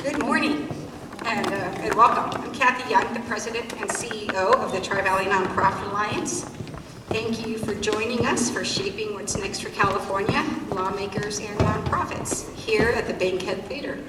Good morning and welcome. I'm Kathy Young, the President and CEO of the Tri-Valley Nonprofit Alliance. Thank you for joining us for shaping what's next for California, lawmakers, and nonprofits here at the Bankhead Theater.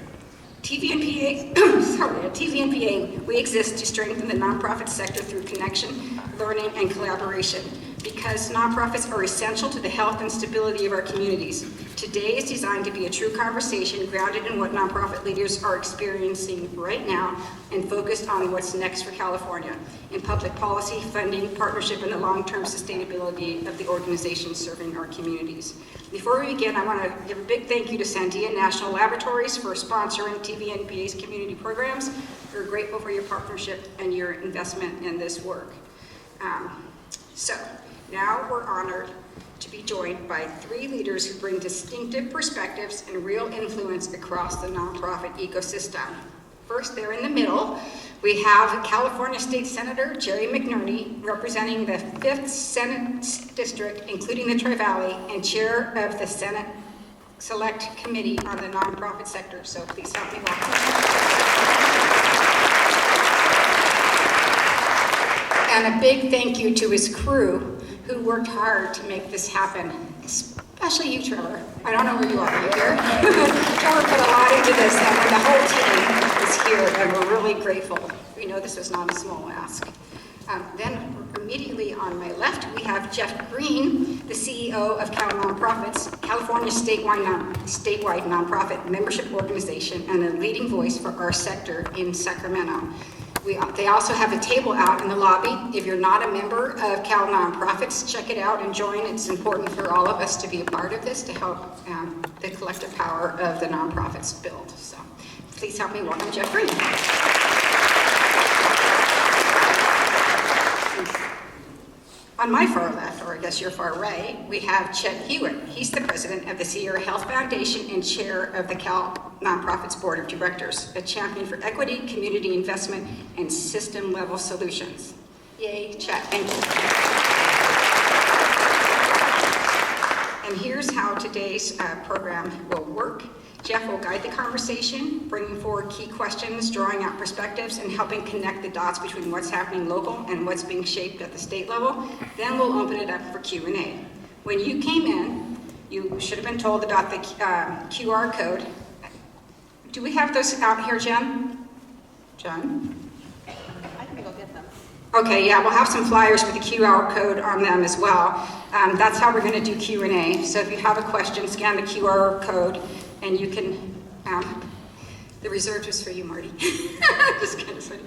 TVNPA, at TVNPA, we exist to strengthen the nonprofit sector through connection, learning, and collaboration, because nonprofits are essential to the health and stability of our communities. Today is designed to be a true conversation grounded in what nonprofit leaders are experiencing right now and focused on what's next for California in public policy, funding, partnership, and the long-term sustainability of the organizations serving our communities. Before we begin, I want to give a big thank you to Sandia National Laboratories for sponsoring TVNPA's community programs. We're grateful for your partnership and your investment in this work. So now we're honored to be joined by three leaders who bring distinctive perspectives and real influence across the nonprofit ecosystem. First, there in the middle, we have California State Senator Jerry McNerney, representing the 5th Senate District, including the Tri-Valley, and chair of the Senate Select Committee on the Nonprofit Sector. So please help me welcome. And a big thank you to his crew who worked hard to make this happen, especially you, Trevor. I don't know where you are, are you here? Trevor put a lot into this, and the whole team is here, and we're really grateful. We know this was not a small ask. Then immediately on my left, we have Geoff Green, the CEO of CalNonprofits, California's statewide nonprofit membership organization and a leading voice for our sector in Sacramento. They also have a table out in the lobby. If you're not a member of CalNonprofits, check it out and join. It's important for all of us to be a part of this to help the collective power of the nonprofits build. So please help me welcome Geoff Green. On my far left, or I guess your far right, we have Chet Hewitt. He's the president of the Sierra Health Foundation and chair of the CalNonprofits Board of Directors, a champion for equity, community investment, and system-level solutions. Yay, Chet, thank you. And here's how today's program will work. Geoff will guide the conversation, bringing forward key questions, drawing out perspectives, and helping connect the dots between what's happening local and what's being shaped at the state level. Then we'll open it up for Q&A. When you came in, you should have been told about the QR code. Do we have those out here, Jen? Jen? I can go get them. Okay, yeah, we'll have some flyers with the QR code on them as well. That's how we're going to do Q&A. So if you have a question, scan the QR code. And you can, the reserved was for you, Marty. Just kind of funny.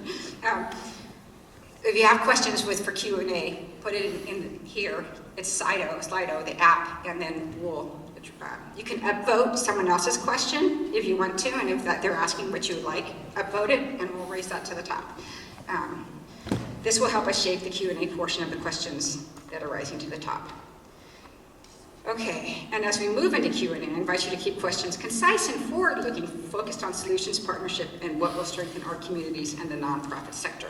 If you have questions for Q&A, put it in here. It's Slido, the app, and then you can upvote someone else's question if you want to, and if they're asking what you would like, upvote it, and we'll raise that to the top. This will help us shape the Q&A portion of the questions that are rising to the top. Okay, and as we move into Q&A, I invite you to keep questions concise and forward-looking, focused on solutions, partnership, and what will strengthen our communities and the nonprofit sector.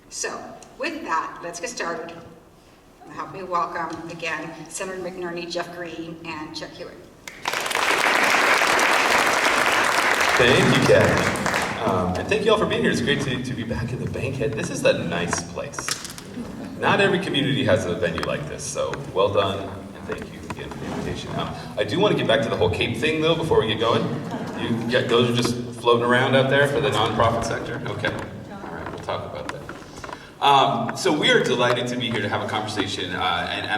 So, with that, let's get started. Help me welcome, again, Senator McNerney, Geoff Green, and Chet Hewitt. Thank you, Kathy. And thank you all for being here. It's great to be back in the Bankhead. This is a nice place. Not every community has a venue like this, so well done. Thank you again for the invitation. I do want to get back to the whole CAPE thing, though, before we get going. Those are just floating around out there for the nonprofit sector? Okay. All right, we'll talk about that. So we are delighted to be here to have a conversation, and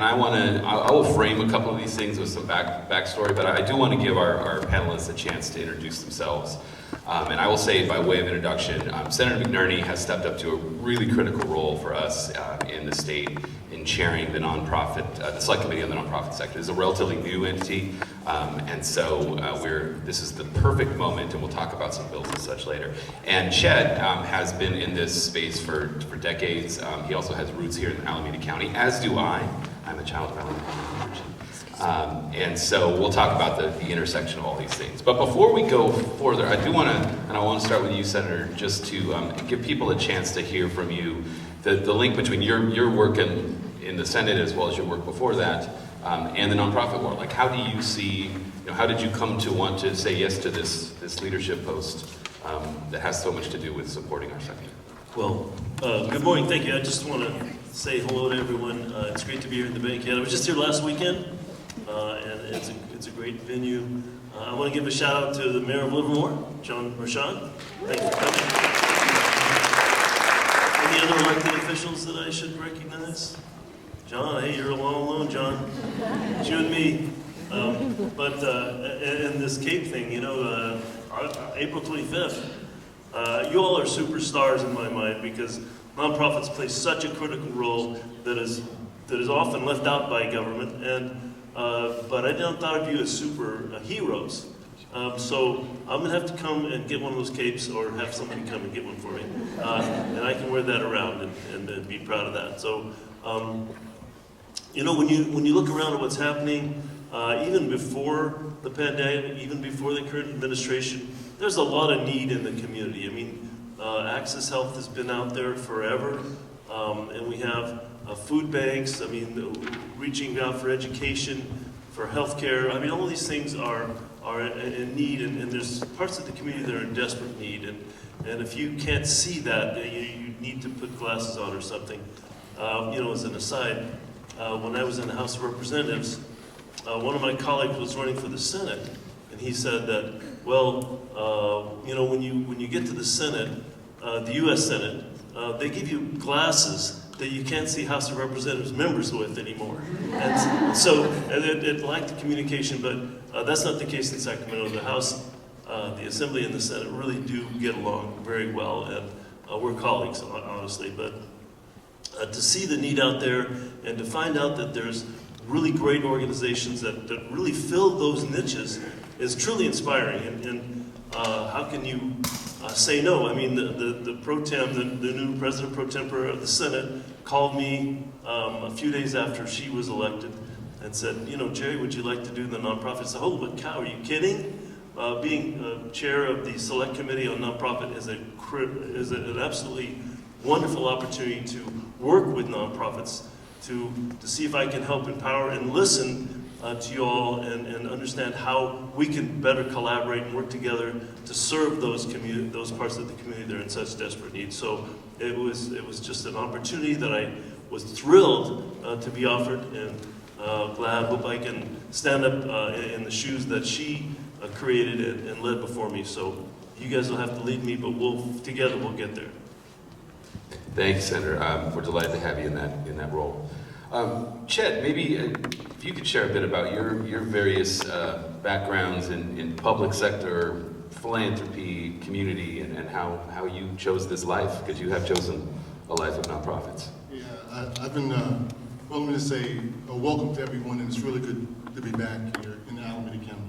I will frame a couple of these things with some backstory, but I do want to give our panelists a chance to introduce themselves. And I will say, by way of introduction, Senator McNerney has stepped up to a really critical role for us in the state in chairing the the Select Committee on the Nonprofit Sector. It's a relatively new entity, and so this is the perfect moment, and we'll talk about some bills and such later. And Chet has been in this space for decades. He also has roots here in Alameda County, as do I. I'm a child of Alameda County. And so we'll talk about the intersection of all these things. But before we go further, I want to start with you, Senator, just to give people a chance to hear from you the link between your work in the Senate as well as your work before that and the nonprofit world. Like, how do you see, how did you come to want to say yes to this leadership post that has so much to do with supporting our sector? Well, good morning, thank you. I just want to say hello to everyone. It's great to be here in the Bankhead. I was just here last weekend, and it's a great venue. I want to give a shout out to the Mayor of Livermore, John Marchand. Thank you for coming. Any other elected officials that I should recognize? John, hey, you're all alone, John. It's you and me. And this Cape thing, April 25th, you all are superstars in my mind because nonprofits play such a critical role that is often left out by government, but I don't thought of you as heroes. So I'm gonna have to come and get one of those capes, or have somebody come and get one for me, and I can wear that around and be proud of that. So, when you look around at what's happening, even before the pandemic, even before the current administration, there's a lot of need in the community. I mean, Access Health has been out there forever, and we have food banks. I mean, reaching out for education, for healthcare. I mean, all these things are in need, and there's parts of the community that are in desperate need. And if you can't see that, you need to put glasses on or something. As an aside, when I was in the House of Representatives, one of my colleagues was running for the Senate, and he said that, when you get to the Senate, the U.S. Senate, they give you glasses that you can't see House of Representatives members with anymore. And so it lacked the communication, but that's not the case in Sacramento. The House, the Assembly, and the Senate really do get along very well, and we're colleagues, honestly. But to see the need out there and to find out that there's really great organizations that really fill those niches is truly inspiring. And how can you say no? I mean, the pro tem, the new president pro tempore of the Senate called me a few days after she was elected and said, Jerry, would you like to do the nonprofit? I said, holy cow, are you kidding? Being chair of the Select Committee on Nonprofit is an absolutely wonderful opportunity to work with nonprofits, to see if I can help empower and listen to you all and understand how we can better collaborate and work together to serve those parts of the community that are in such desperate need. So it was just an opportunity that I was thrilled to be offered, and glad. Hope I can stand up in the shoes that she created and led before me. So you guys will have to lead me, but together we'll get there. Thanks, Senator. We're delighted to have you in that role. Chet, maybe if you could share a bit about your various backgrounds in public sector, philanthropy, community, and how you chose this life, because you have chosen a life of nonprofits. Yeah, I've been, let me just say, welcome to everyone, and it's really good to be back here in Alameda County.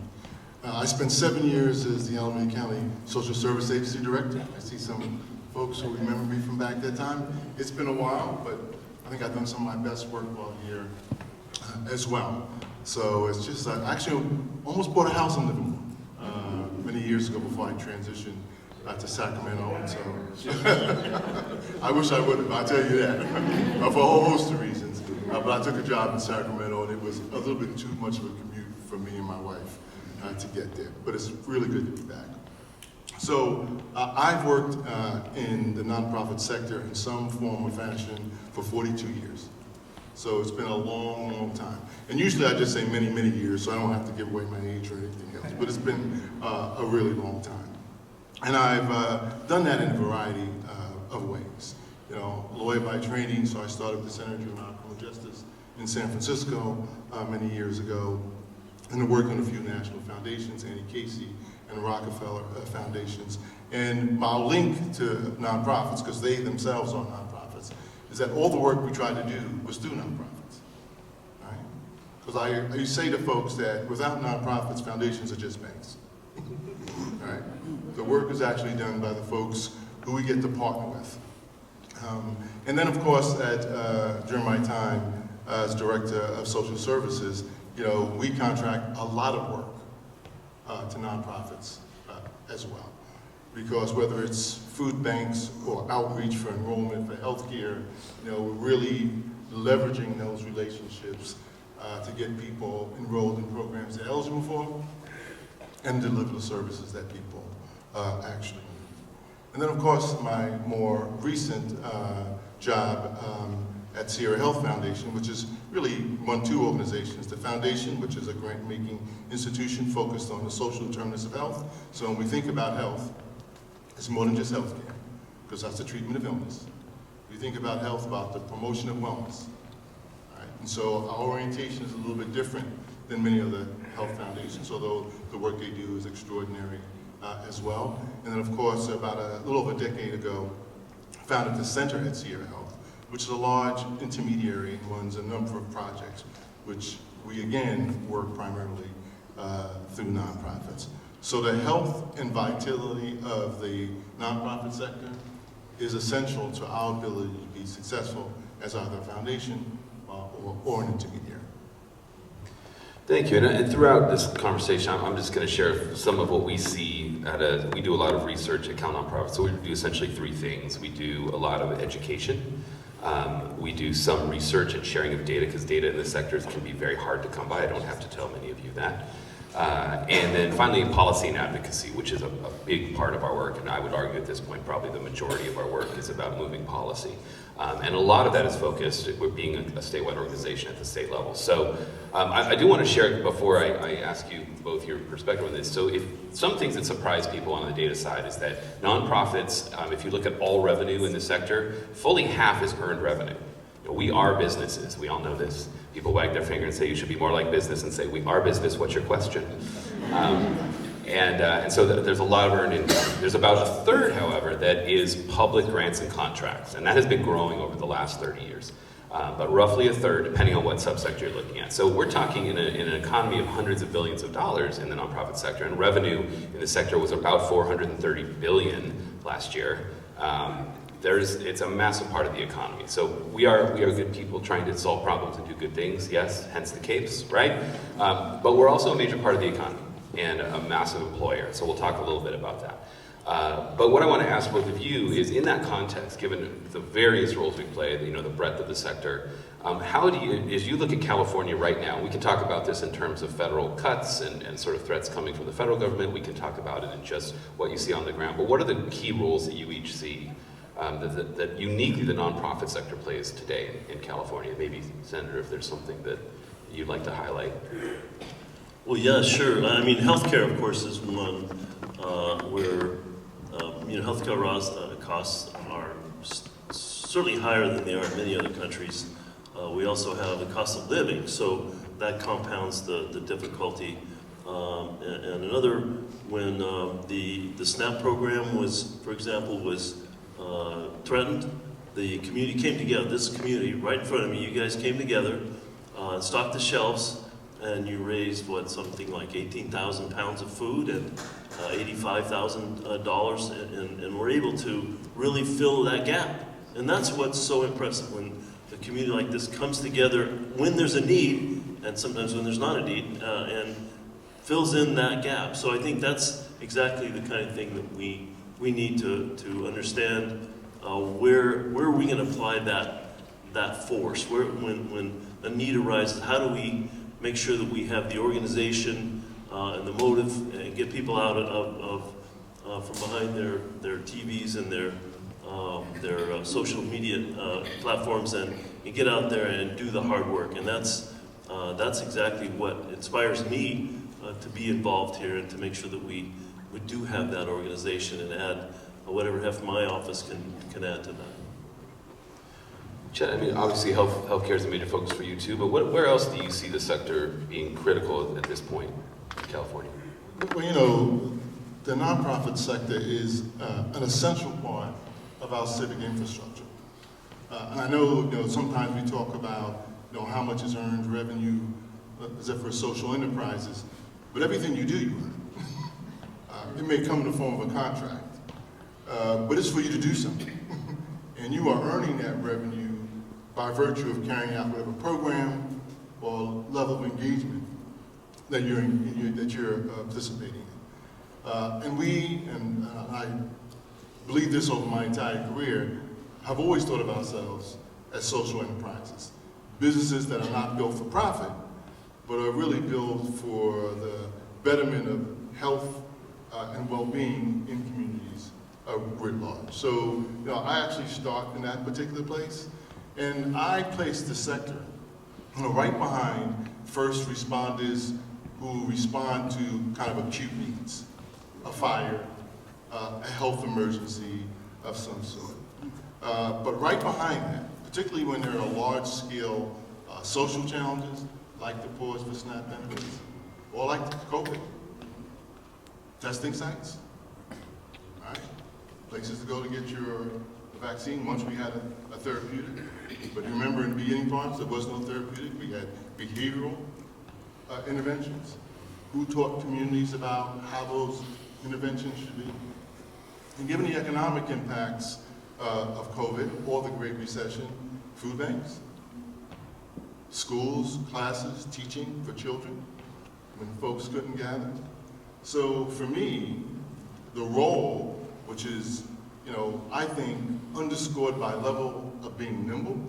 I spent 7 years as the Alameda County Social Service Agency Director. I see some folks who remember me from back that time. It's been a while, but I think I've done some of my best work while here as well. So it's just, I actually almost bought a house in Livermore many years ago before I transitioned to Sacramento. And so I wish I would have, I'll tell you that, for a whole host of reasons. But I took a job in Sacramento, and it was a little bit too much of a commute for me and my wife to get there. But it's really good to be back. So I've worked in the nonprofit sector in some form or fashion for 42 years. So it's been a long, long time. And usually I just say many, many years, so I don't have to give away my age or anything else. But it's been a really long time. And I've done that in a variety of ways. Lawyer by training, so I started the Center for Juvenile Criminal Justice in San Francisco many years ago, and worked on a few national foundations, Annie Casey and Rockefeller foundations. And my link to nonprofits, because they themselves are nonprofits, is that all the work we tried to do was through nonprofits. Right? Because I say to folks that without nonprofits, foundations are just banks. Right? The work is actually done by the folks who we get to partner with. And then, of course, during my time as Director of Social Services, we contract a lot of work to nonprofits as well. Because whether it's food banks or outreach for enrollment for healthcare, we're really leveraging those relationships to get people enrolled in programs they're eligible for and deliver the services that people actually need. And then, of course, my more recent job at Sierra Health Foundation, which is really run two organizations. The Foundation, which is a grant-making institution focused on the social determinants of health. So when we think about health, it's more than just healthcare, because that's the treatment of illness. We think about health, about the promotion of wellness. All right? And so our orientation is a little bit different than many other health foundations, although the work they do is extraordinary as well. And then, of course, about a little over a decade ago, founded the Center at Sierra Health, which is a large intermediary and runs a number of projects, which we again work primarily through nonprofits. So the health and vitality of the nonprofit sector is essential to our ability to be successful as either a foundation or an intermediary. Thank you. And throughout this conversation, I'm just going to share some of what we see we do a lot of research at CalNonprofits. So we do essentially three things. We do a lot of education. We do some research and sharing of data, because data in this sector can be very hard to come by. I don't have to tell many of you that. And then finally, policy and advocacy, which is a big part of our work. And I would argue at this point, probably the majority of our work is about moving policy. And a lot of that is focused, we're being a statewide organization at the state level. So I do want to share, before I ask you both your perspective on this, so if some things that surprise people on the data side is that nonprofits, if you look at all revenue in the sector, fully half is earned revenue. You know, we are businesses, we all know this. People wag their finger and say, you should be more like business, and say, we are business, what's your question? And so there's a lot of earned income. There's about a third, however, that is public grants and contracts, and that has been growing over the last 30 years. But roughly a third, depending on what subsector you're looking at. So we're talking in an economy of hundreds of billions of dollars in the nonprofit sector, and revenue in the sector was about $430 billion last year. It's a massive part of the economy. So we are good people trying to solve problems and do good things, yes, hence the capes, right? But we're also a major part of the economy and a massive employer. So we'll talk a little bit about that. But what I want to ask both of you is, in that context, given the various roles we play, the breadth of the sector, how do you, as you look at California right now, we can talk about this in terms of federal cuts and sort of threats coming from the federal government, we can talk about it in just what you see on the ground, but what are the key roles that you each see that uniquely the nonprofit sector plays today in California? Maybe, Senator, if there's something that you'd like to highlight. Well, yeah, sure. I mean, healthcare, of course, is one where healthcare costs are certainly higher than they are in many other countries. We also have the cost of living, so that compounds the difficulty. And another, when the SNAP program was, for example, threatened, the community came together. This community, right in front of me, you guys came together, stocked the shelves, and you raised, something like 18,000 pounds of food and $85,000, and we're able to really fill that gap. And that's what's so impressive, when a community like this comes together when there's a need, and sometimes when there's not a need, and fills in that gap. So I think that's exactly the kind of thing that we need to understand. Where are we going to apply that force? When a need arises, how do we make sure that we have the organization and the motive, and get people out from behind their TVs and their social media platforms, and get out there and do the hard work. And that's exactly what inspires me to be involved here, and to make sure that we do have that organization, and add whatever half my office can add to that. Chet, I mean, obviously healthcare is a major focus for you too, but where else do you see the sector being critical at this point in California? Well, the nonprofit sector is an essential part of our civic infrastructure. And I know, sometimes we talk about, how much is earned revenue, as if for social enterprises, but everything you do, you earn. It may come in the form of a contract, but it's for you to do something. And you are earning that revenue by virtue of carrying out whatever program or level of engagement that you're participating in. And I believe this over my entire career, have always thought of ourselves as social enterprises. Businesses that are not built for profit, but are really built for the betterment of health and well-being in communities writ large. So, you know, I actually start in that particular place, and I place the sector, you know, right behind first responders who respond to kind of acute needs, a fire, a health emergency of some sort. But right behind that, particularly when there are large-scale social challenges, like the pause for SNAP benefits, or like COVID, testing sites, all right? Places to go to get your vaccine once we had a therapeutic. But you remember in the beginning parts, there was no therapeutic. We had behavioral interventions. Who taught communities about how those interventions should be? And given the economic impacts of COVID or the Great Recession, food banks, schools, classes, teaching for children when folks couldn't gather. So for me, the role, which is, you know, I think underscored by level of being nimble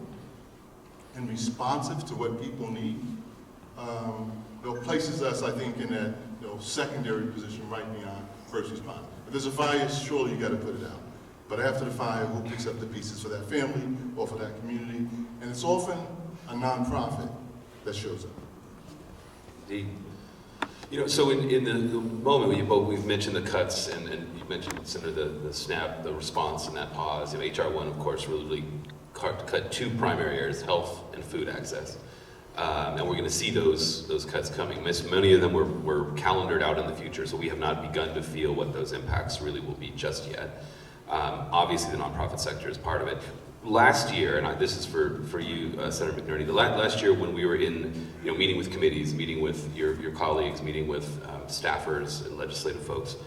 and responsive to what people need, you know, places us, I think, in that, you know, secondary position right beyond first responder. If there's a fire, surely you got to put it out. But after the fire, who picks up the pieces for that family or for that community? And it's often a nonprofit that shows up. Indeed. You know, so in the moment we've mentioned the cuts, and you mentioned, Senator, the SNAP, the response and that pause. You know, HR 1, of course, really cut two primary areas, health and food access. And we're going to see those cuts coming. Many of them were calendared out in the future, so we have not begun to feel what those impacts really will be just yet. Obviously, the nonprofit sector is part of it. Last year, and this is for you, Senator McNerney, last year when we were in, you know, meeting with committees, meeting with your colleagues, meeting with staffers and legislative folks,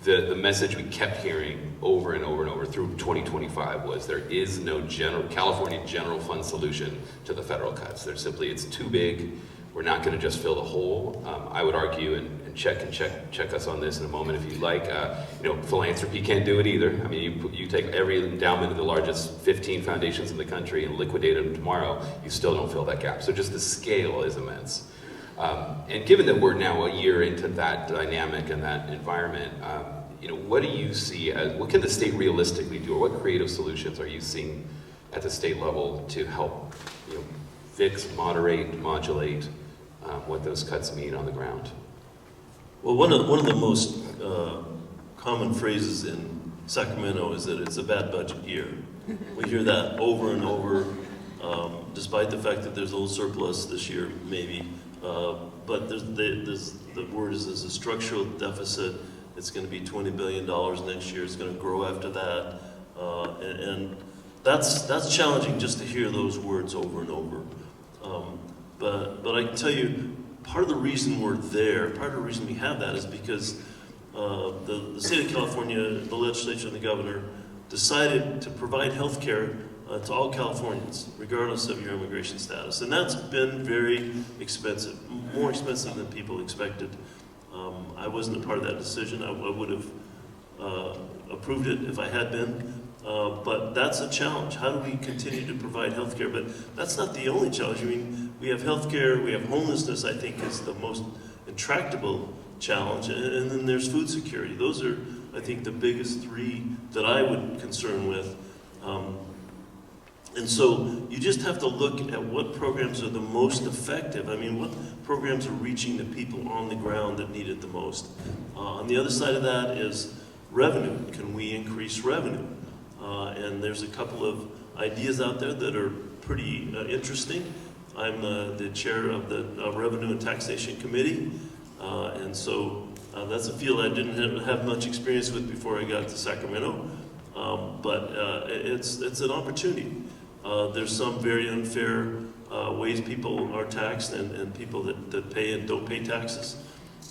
the message we kept hearing over and over and over through 2025 was there is no California general fund solution to the federal cuts. It's too big. We're not going to just fill the hole. I would argue, and check us on this in a moment if you'd like. You know, philanthropy can't do it either. I mean, you take every endowment of the largest 15 foundations in the country and liquidate them tomorrow, you still don't fill that gap. So just the scale is immense. And given that we're now a year into that dynamic and that environment, you know, what do you see as, what can the state realistically do, or what creative solutions are you seeing at the state level to help, you know, fix, moderate, modulate what those cuts mean on the ground? Well, one of the most common phrases in Sacramento is that it's a bad budget year. We hear that over and over, despite the fact that there's a little surplus this year, maybe. But the word is there's a structural deficit. It's going to be $20 billion next year. It's going to grow after that, and that's challenging just to hear those words over and over. But I can tell you, part of the reason we're there, part of the reason we have that is because the state of California, the legislature and the governor decided to provide health care to all Californians, regardless of your immigration status. And that's been very expensive, more expensive than people expected. I wasn't a part of that decision. I would have approved it if I had been. But that's a challenge. How do we continue to provide health care? But that's not the only challenge. I mean, we have health care, we have homelessness, I think, is the most intractable challenge. And then there's food security. Those are, I think, the biggest three that I would concern with. And so you just have to look at what programs are the most effective. I mean, what programs are reaching the people on the ground that need it the most? On the other side of that is revenue. Can we increase revenue? And there's a couple of ideas out there that are pretty interesting. I'm the chair of the Revenue and Taxation Committee, and so that's a field I didn't have much experience with before I got to Sacramento, but it's an opportunity. There's some very unfair ways people are taxed and people that pay and don't pay taxes.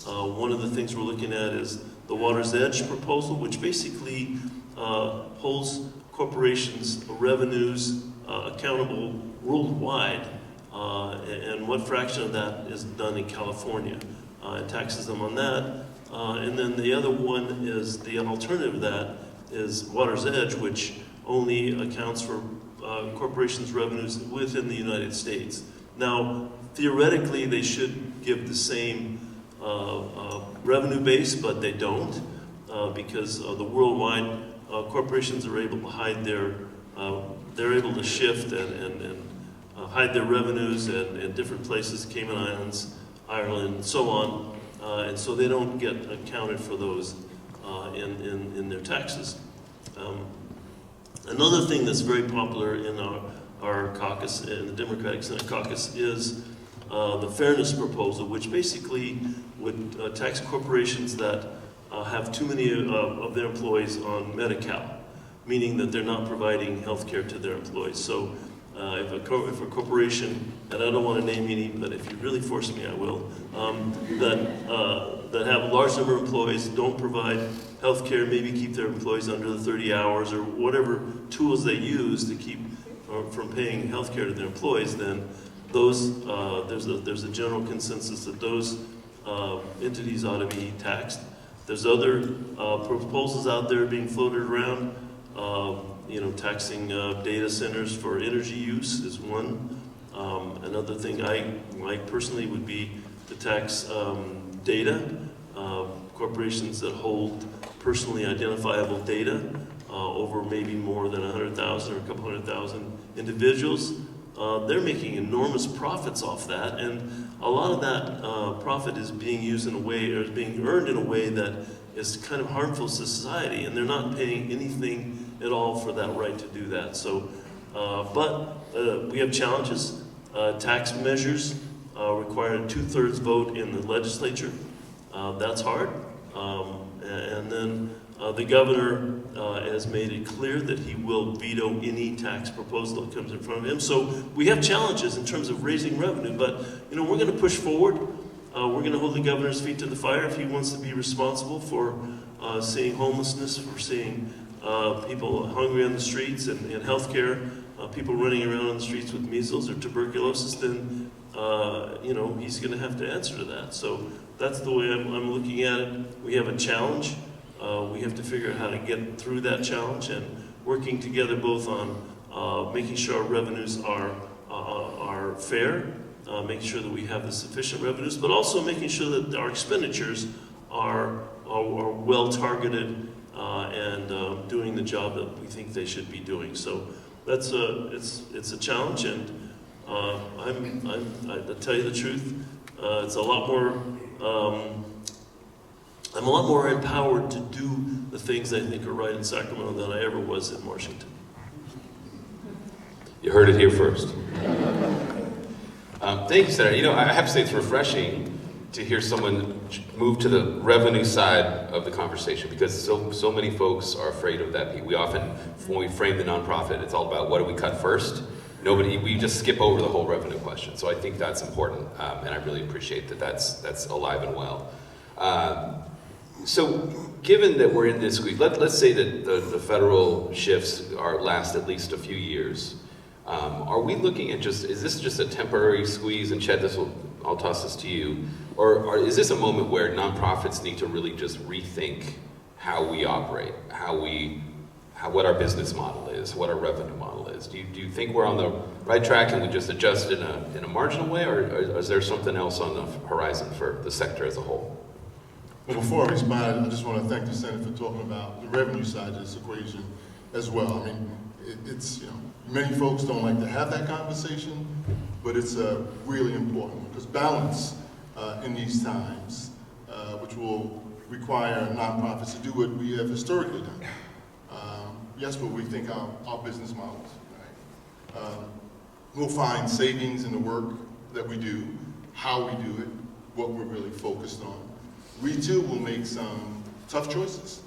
One of the things we're looking at is the Water's Edge proposal, which basically holds corporations' revenues accountable worldwide, and what fraction of that is done in California, and taxes them on that. And then the other one is the alternative to that is Water's Edge, which only accounts for corporations' revenues within the United States. Now, theoretically, they should give the same revenue base, but they don't, because the worldwide corporations are able to hide they're able to shift and hide their revenues in different places, Cayman Islands, Ireland, and so on, and so they don't get accounted for those in their taxes. Another thing that's very popular in our caucus, in the Democratic Senate caucus, is the fairness proposal, which basically would tax corporations that have too many of their employees on Medi-Cal, meaning that they're not providing health care to their employees. So if a corporation, and I don't want to name any, but if you really force me, I will, that have a large number of employees, don't provide health care, maybe keep their employees under the 30 hours, or whatever tools they use to keep from paying health care to their employees, then those, there's a general consensus that those entities ought to be taxed. There's other proposals out there being floated around. Taxing data centers for energy use is one. Another thing I like personally would be to tax data. Corporations that hold personally identifiable data over maybe more than 100,000 or a couple 100,000 individuals. They're making enormous profits off that, and a lot of that profit is being used in a way, or is being earned in a way that is kind of harmful to society, and they're not paying anything at all for that right to do that. So, but we have challenges. Tax measures require a 2/3 vote in the legislature. That's hard. And then the governor has made it clear that he will veto any tax proposal that comes in front of him. So we have challenges in terms of raising revenue, but we're going to push forward. We're going to hold the governor's feet to the fire if he wants to be responsible for seeing homelessness, for seeing people hungry on the streets, and healthcare, people running around on the streets with measles or tuberculosis. Then he's going to have to answer to that. So that's the way I'm looking at it. We have a challenge. We have to figure out how to get through that challenge, and working together both on making sure our revenues are fair, making sure that we have the sufficient revenues, but also making sure that our expenditures are well targeted and doing the job that we think they should be doing. So that's it's a challenge, and to tell you the truth, it's a lot more. I'm a lot more empowered to do the things I think are right in Sacramento than I ever was in Washington. You heard it here first. Thank you, Senator. I have to say it's refreshing to hear someone move to the revenue side of the conversation, because so many folks are afraid of that. We often, when we frame the nonprofit, it's all about what do we cut first. We just skip over the whole revenue question. So I think that's important, and I really appreciate that that's alive and well. So given that we're in this week, let's say that the federal shifts last at least a few years. Are we looking at is this just a temporary squeeze? And Chet, I'll toss this to you. Or is this a moment where nonprofits need to really just rethink how we operate, what our business model is, what our revenue model is? Do you think we're on the right track and we just adjust in a marginal way, or is there something else on the horizon for the sector as a whole? Well, before I respond, I just want to thank the Senate for talking about the revenue side of this equation as well. I mean, it's many folks don't like to have that conversation, but it's really important, because balance in these times, which will require nonprofits to do what we have historically done. Yes, what we think our business models, right? We'll find savings in the work that we do, how we do it, what we're really focused on. We too will make some tough choices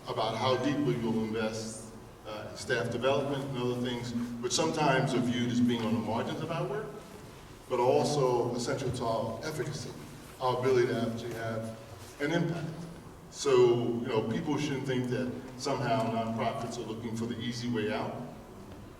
about how deeply we'll invest in staff development and other things, which sometimes are viewed as being on the margins of our work, but also essential to our efficacy, our ability to actually have an impact. So, people shouldn't think that somehow nonprofits are looking for the easy way out.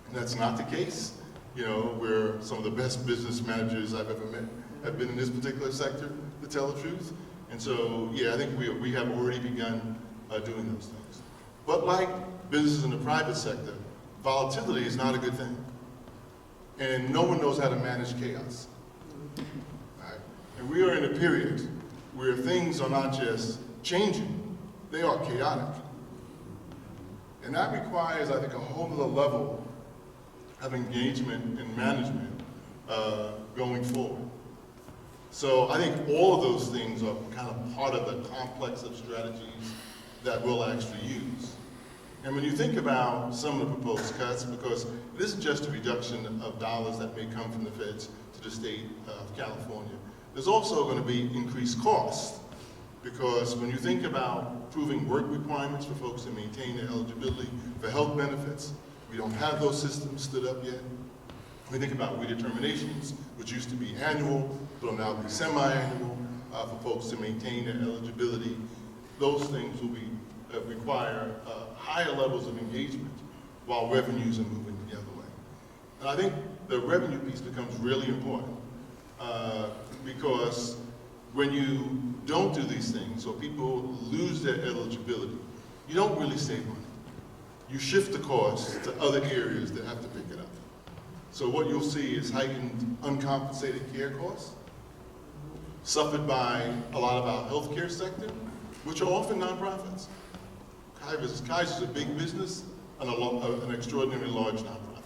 And that's not the case. We're some of the best business managers I've ever met have been in this particular sector, to tell the truth. And so, I think we have already begun doing those things. But like businesses in the private sector, volatility is not a good thing. and no one knows how to manage chaos. Right? And we are in a period where things are not just changing, they are chaotic. And that requires, I think, a whole other level of engagement and management going forward. So I think all of those things are kind of part of the complex of strategies that we'll actually use. And when you think about some of the proposed cuts, because it isn't just a reduction of dollars that may come from the feds to the state of California, there's also going to be increased costs. Because when you think about proving work requirements for folks to maintain their eligibility for health benefits, we don't have those systems stood up yet. We think about redeterminations, which used to be annual, but will now be semi-annual for folks to maintain their eligibility. Those things will be require higher levels of engagement while revenues are moving the other way. And I think the revenue piece becomes really important because when you don't do these things, or people lose their eligibility, you don't really save money. You shift the cost to other areas that have to pick it up. So what you'll see is heightened uncompensated care costs, suffered by a lot of our healthcare sector, which are often nonprofits. Kaiser's a big business and an extraordinarily large nonprofit.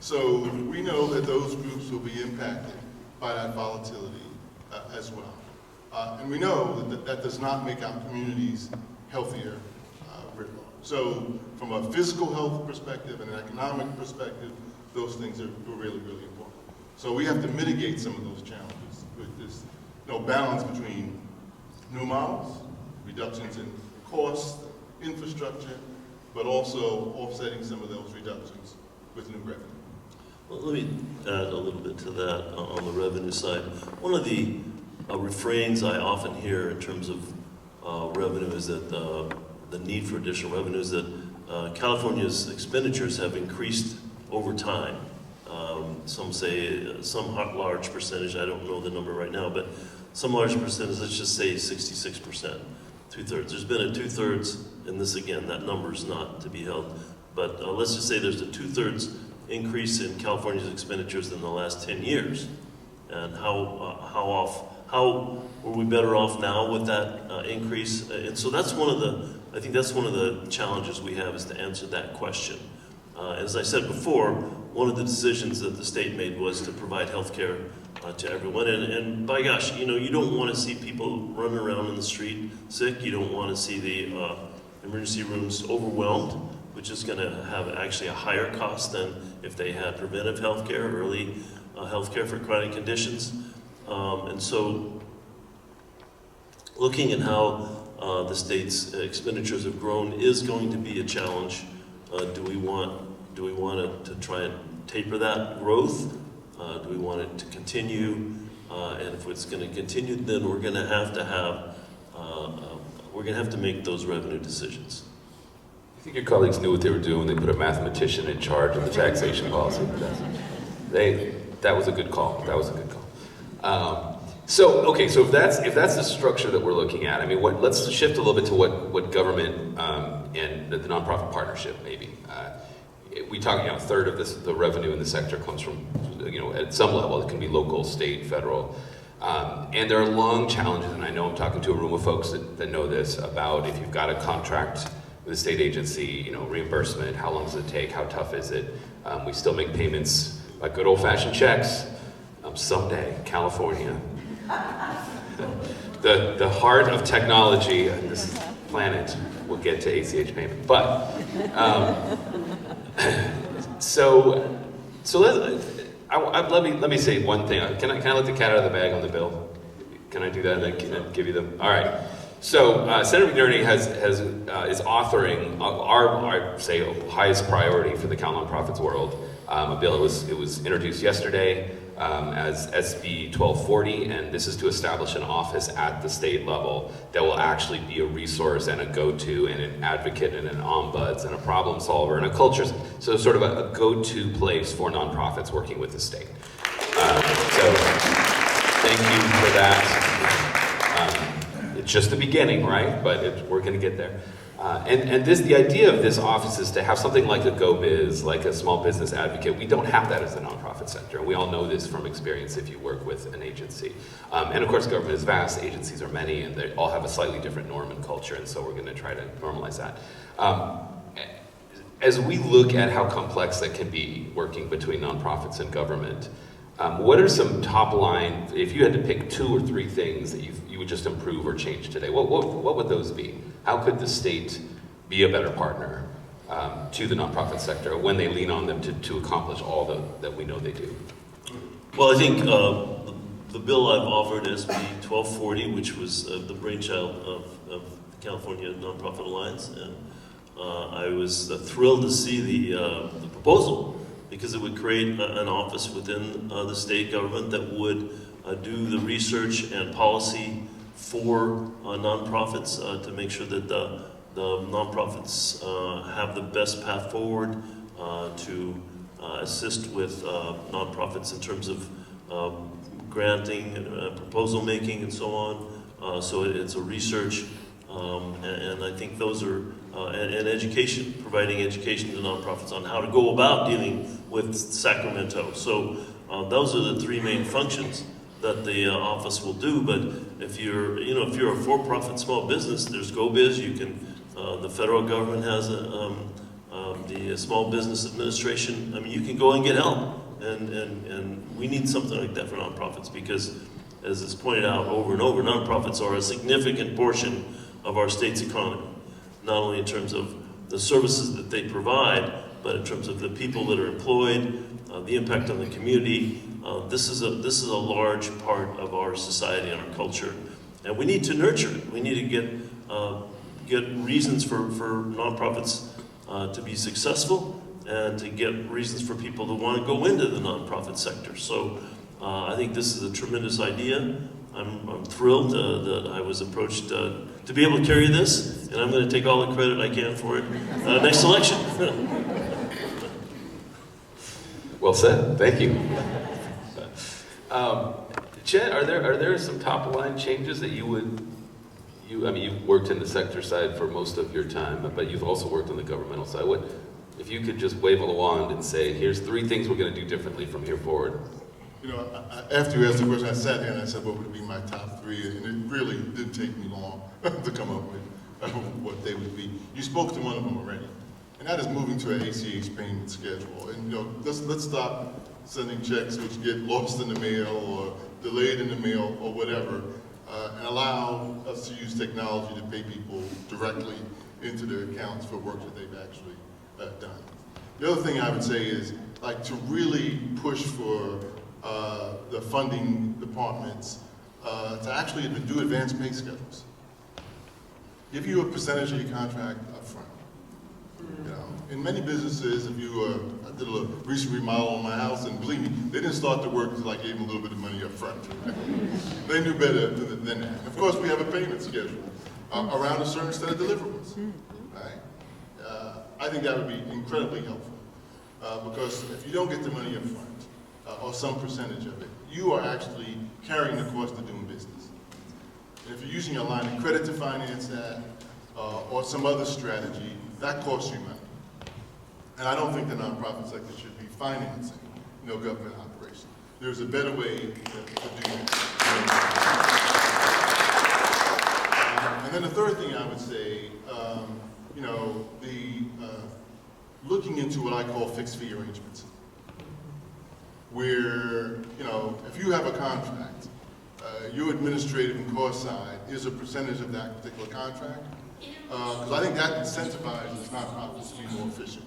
So we know that those groups will be impacted by that volatility as well. And we know that that does not make our communities healthier writ large. So from a physical health perspective and an economic perspective, those things are really, really important. So we have to mitigate some of those challenges with this balance between new models, reductions in cost, infrastructure, but also offsetting some of those reductions with new revenue. Well, let me add a little bit to that on the revenue side. One of the refrains I often hear in terms of revenue is that the need for additional revenue is that California's expenditures have increased over time. Some say some large percentage, I don't know the number right now, but some large percentage, let's just say 66%, 2/3. There's been a 2/3, and this again, that number is not to be held, but let's just say there's a 2/3 increase in California's expenditures in the last 10 years. And how were we better off now with that increase? And so that's I think that's one of the challenges we have, is to answer that question. As I said before, one of the decisions that the state made was to provide health care to everyone. And by gosh, you don't want to see people running around in the street sick. You don't want to see the emergency rooms overwhelmed, which is going to have actually a higher cost than if they had preventive health care, early health care for chronic conditions. And so looking at how the state's expenditures have grown is going to be a challenge. Do we want to try and taper that growth? Do we want it to continue? And if it's going to continue, then we're going to have to make those revenue decisions. I think your colleagues knew what they were doing. They put a mathematician in charge of the taxation policy. That was a good call. That was a good call. So if that's the structure that we're looking at, I mean, let's shift a little bit to what government and the nonprofit partnership maybe. We talk, a third of the revenue in the sector comes from, at some level, it can be local, state, federal. And there are long challenges, and I know I'm talking to a room of folks that know this, about if you've got a contract with a state agency, reimbursement, how long does it take, how tough is it? We still make payments by good old-fashioned checks. Someday, California, the heart of technology on this planet will get to ACH payment. But, let me say one thing. Can I let the cat out of the bag on the bill? Can I do that? Can I give you the? All right. So Senator McNerney is authoring our say highest priority for the CalNonprofits world. A bill it was introduced yesterday as SB 1240, and this is to establish an office at the state level that will actually be a resource and a go-to and an advocate and an ombuds and a problem solver and a culture, so sort of a go-to place for nonprofits working with the state. So thank you for that. It's just the beginning, right? But we're going to get there. And the idea of this office is to have something like a Go Biz, like a small business advocate. We don't have that as a nonprofit sector. We all know this from experience if you work with an agency. And of course, government is vast, agencies are many, and they all have a slightly different norm and culture, and so we're going to try to normalize that. As we look at how complex that can be working between nonprofits and government, what are some top line, if you had to pick 2 or 3 things that you would just improve or change today, what would those be? How could the state be a better partner to the nonprofit sector when they lean on them to accomplish all that we know they do? Well, I think the bill I've offered, SB 1240, which was the brainchild of the California Nonprofit Alliance, and I was thrilled to see the proposal, because it would create an office within the state government that would do the research and policy for nonprofits to make sure that the nonprofits have the best path forward to assist with nonprofits in terms of granting, proposal making, and so on. So it's a research, and I think those are, and education, providing education to nonprofits on how to go about dealing with Sacramento. So those are the 3 main functions that the office will do. But if you're a for-profit small business, there's Go Biz. You can, the federal government has the Small Business Administration. I mean, you can go and get help, and we need something like that for nonprofits, because, as is pointed out over and over, nonprofits are a significant portion of our state's economy, not only in terms of the services that they provide, but in terms of the people that are employed, the impact on the community. This is a large part of our society and our culture, and we need to nurture it. We need to get reasons for nonprofits to be successul, and to get reasons for people to want to go into the nonprofit sector. So I think this is a tremendous idea. I'm thrilled that I was approached to be able to carry this, and I'm going to take all the credit I can for it next election. Well said. Thank you. Chet, are there some top line changes that I mean, you've worked in the sector side for most of your time, but you've also worked on the governmental side. If you could just wave a wand and say, here's 3 things we're going to do differently from here forward? After you asked the question, I sat here and I said, what would be my top 3? And it really didn't take me long to come up with what they would be. You spoke to one of them already, and that is moving to an ACH payment schedule. And let's stop sending checks which get lost in the mail or delayed in the mail or whatever, and allow us to use technology to pay people directly into their accounts for work that they've actually done. The other thing I would say is, to really push for the funding departments to actually do advanced pay schedules. Give you a percentage of your contract up front. In many businesses, if you, I did a recent remodel on my house, and believe me, they didn't start the work until I gave them a little bit of money up front. They knew better than that. And of course, we have a payment schedule around a certain set of deliverables. Right? I think that would be incredibly helpful, because if you don't get the money up front, or some percentage of it, you are actually carrying the cost of doing business. And if you're using a line of credit to finance that, or some other strategy, that costs you money. And I don't think the nonprofit sector should be financing government operations. There's a better way to do that. And then the third thing I would say, looking into what I call fixed fee arrangements, where, if you have a contract, your administrative and cost side is a percentage of that particular contract, because I think that incentivizes nonprofits to be more efficient.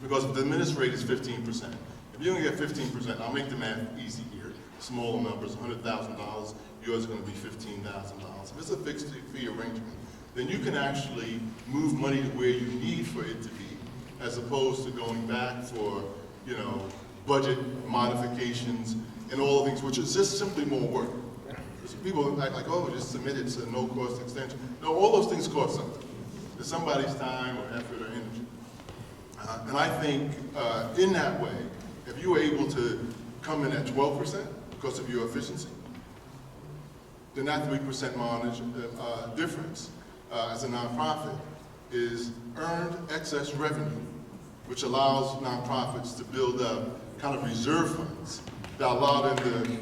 Because if the administrative is 15%, if you only get 15%, I'll make the math easy here, smaller numbers, $100,000, yours is going to be $15,000. If it's a fixed fee arrangement, then you can actually move money to where you need for it to be, as opposed to going back for, budget modifications and all the things, which is just simply more work. People act like, oh, just submit it to no cost extension. No, all those things cost something. It's somebody's time or effort or energy. And I think in that way, if you were able to come in at 12% because of your efficiency, then that 3% mileage difference as a nonprofit is earned excess revenue, which allows nonprofits to build up kind of reserve funds that allow them to,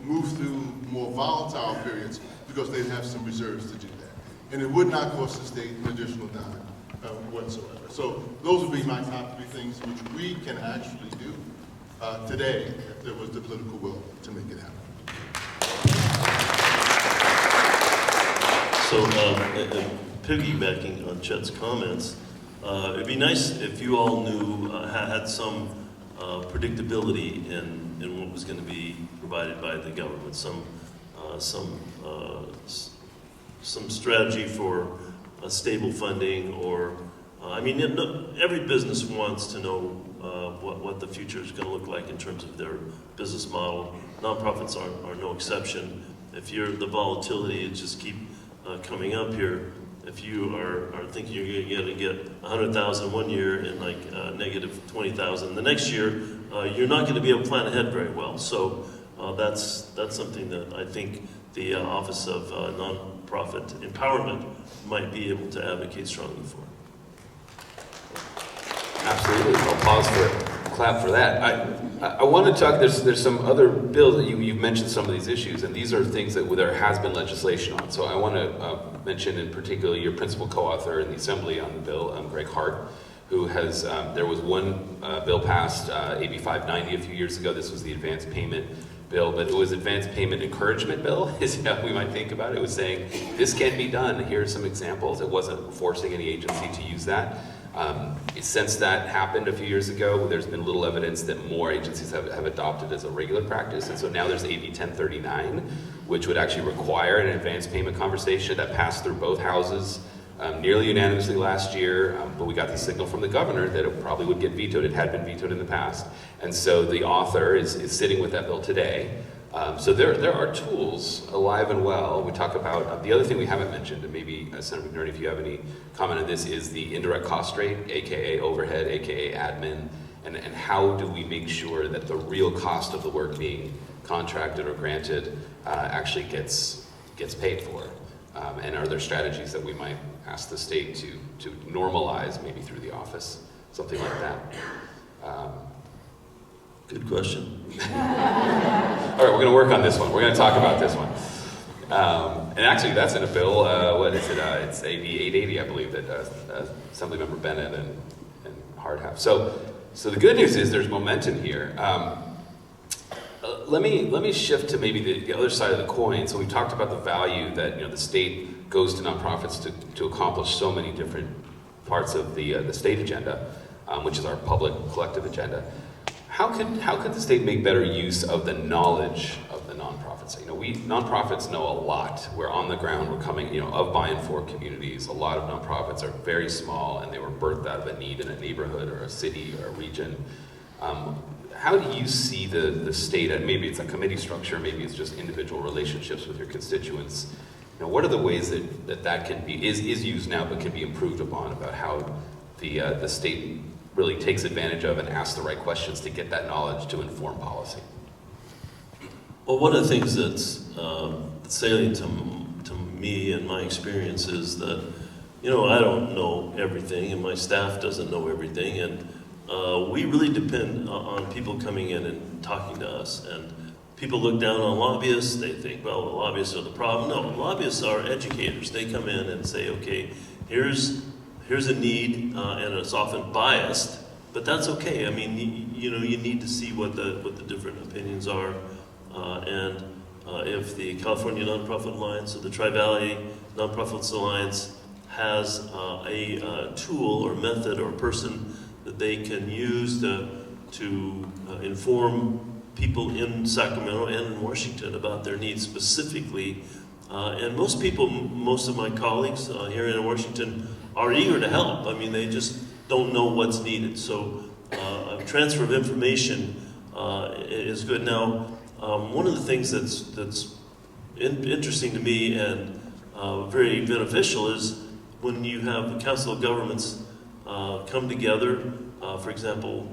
move through more volatile periods because they have some reserves to do that. And it would not cost the state an additional dime whatsoever. So those would be my top 3 things which we can actually do today if there was the political will to make it happen. So, piggybacking on Chet's comments, it'd be nice if you all knew, had some predictability in what was going to be provided by the government, some strategy for stable funding, or I mean, every business wants to know what the future is going to look like in terms of their business model. Nonprofits are no exception. If the volatility is just keep coming up here, if you are thinking you're going to get 100,000 one year and like negative 20,000 the next year, you're not going to be able to plan ahead very well. So that's something that I think the Office of Nonprofit Empowerment might be able to advocate strongly for. Absolutely. I'll clap for that. I want to talk, there's some other bills that you've mentioned some of these issues, and these are things that there has been legislation on. So I want to mention in particular your principal co-author in the Assembly on the bill, Greg Hart, who has, there was one bill passed, AB 590 a few years ago. This was the advanced payment bill, but it was advanced payment encouragement bill, is how we might think about it. It was saying, this can be done, here are some examples. It wasn't forcing any agency to use that. Since that happened a few years ago, there's been little evidence that more agencies have adopted as a regular practice, and so now there's AB 1039, which would actually require an advance payment conversation that passed through both houses nearly unanimously last year, but we got the signal from the governor that it probably would get vetoed. It had been vetoed in the past, and so the author is sitting with that bill today. So there are tools alive and well. We talk about, the other thing we haven't mentioned, and maybe Senator McNerney, if you have any comment on this, is the indirect cost rate, aka overhead, aka admin, and how do we make sure that the real cost of the work being contracted or granted actually gets paid for? And are there strategies that we might ask the state to normalize, maybe through the office, something like that? Good question. All right, we're going to work on this one. We're going to talk about this one. And actually, that's in a bill. What is it? It's AB 880, I believe, that Assemblymember Bennett and Hart have. So the good news is there's momentum here. Let me shift to maybe the other side of the coin. So we talked about the value that the state goes to nonprofits to accomplish so many different parts of the state agenda, which is our public collective agenda. How could the state make better use of the knowledge of the nonprofits? Nonprofits know a lot. We're on the ground. We're coming, of by and for communities. A lot of nonprofits are very small, and they were birthed out of a need in a neighborhood or a city or a region. How do you see the state, and maybe it's a committee structure, maybe it's just individual relationships with your constituents? What are the ways that can be is used now, but can be improved upon, about how the state really takes advantage of and asks the right questions to get that knowledge to inform policy? Well, one of the things that's salient to me and my experience is that, I don't know everything, and my staff doesn't know everything, and we really depend on people coming in and talking to us. And people look down on lobbyists. They think, well, the lobbyists are the problem. No, lobbyists are educators. They come in and say, okay, here's a need, and it's often biased, but that's okay. I mean, you need to see what the different opinions are, and if the California Nonprofit Alliance or the Tri-Valley Nonprofits Alliance has a tool or method or person that they can use to inform people in Sacramento and in Washington about their needs specifically, and most of my colleagues here in Washington are eager to help. I mean, they just don't know what's needed. So a transfer of information is good. Now, one of the things that's interesting to me and very beneficial is when you have the Council of Governments come together. For example,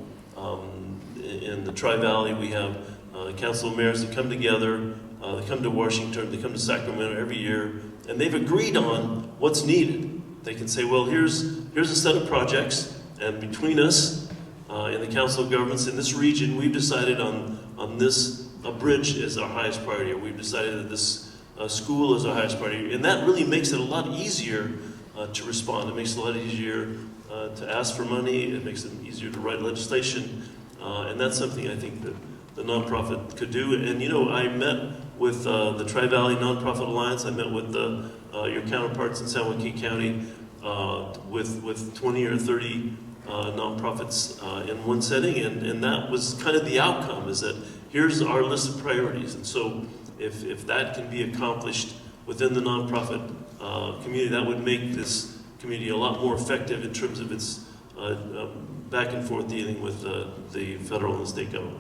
in the Tri-Valley, we have Council of Mayors that come together They come to Washington, they come to Sacramento every year, and they've agreed on what's needed. They can say, well, here's a set of projects, and between us in the Council of Governments in this region, we've decided on this, a bridge is our highest priority, or we've decided that this school is our highest priority, and that really makes it a lot easier to respond. It makes it a lot easier to ask for money, it makes it easier to write legislation, and that's something I think that the nonprofit could do. And you know, I met with the Tri-Valley Nonprofit Alliance, I met with your counterparts in San Joaquin County with 20 or 30 nonprofits in one setting, and that was kind of the outcome, is that here's our list of priorities. And so if that can be accomplished within the nonprofit community, that would make this community a lot more effective in terms of its back and forth dealing with the federal and state government.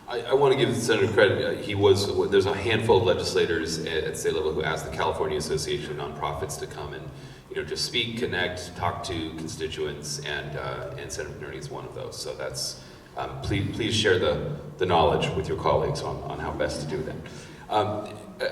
I want to give the Senator credit. There's a handful of legislators at state level who asked the California Association of Nonprofits to come and, you know, just speak, connect, talk to constituents, and Senator McNerney is one of those. So that's, please share the knowledge with your colleagues on how best to do that.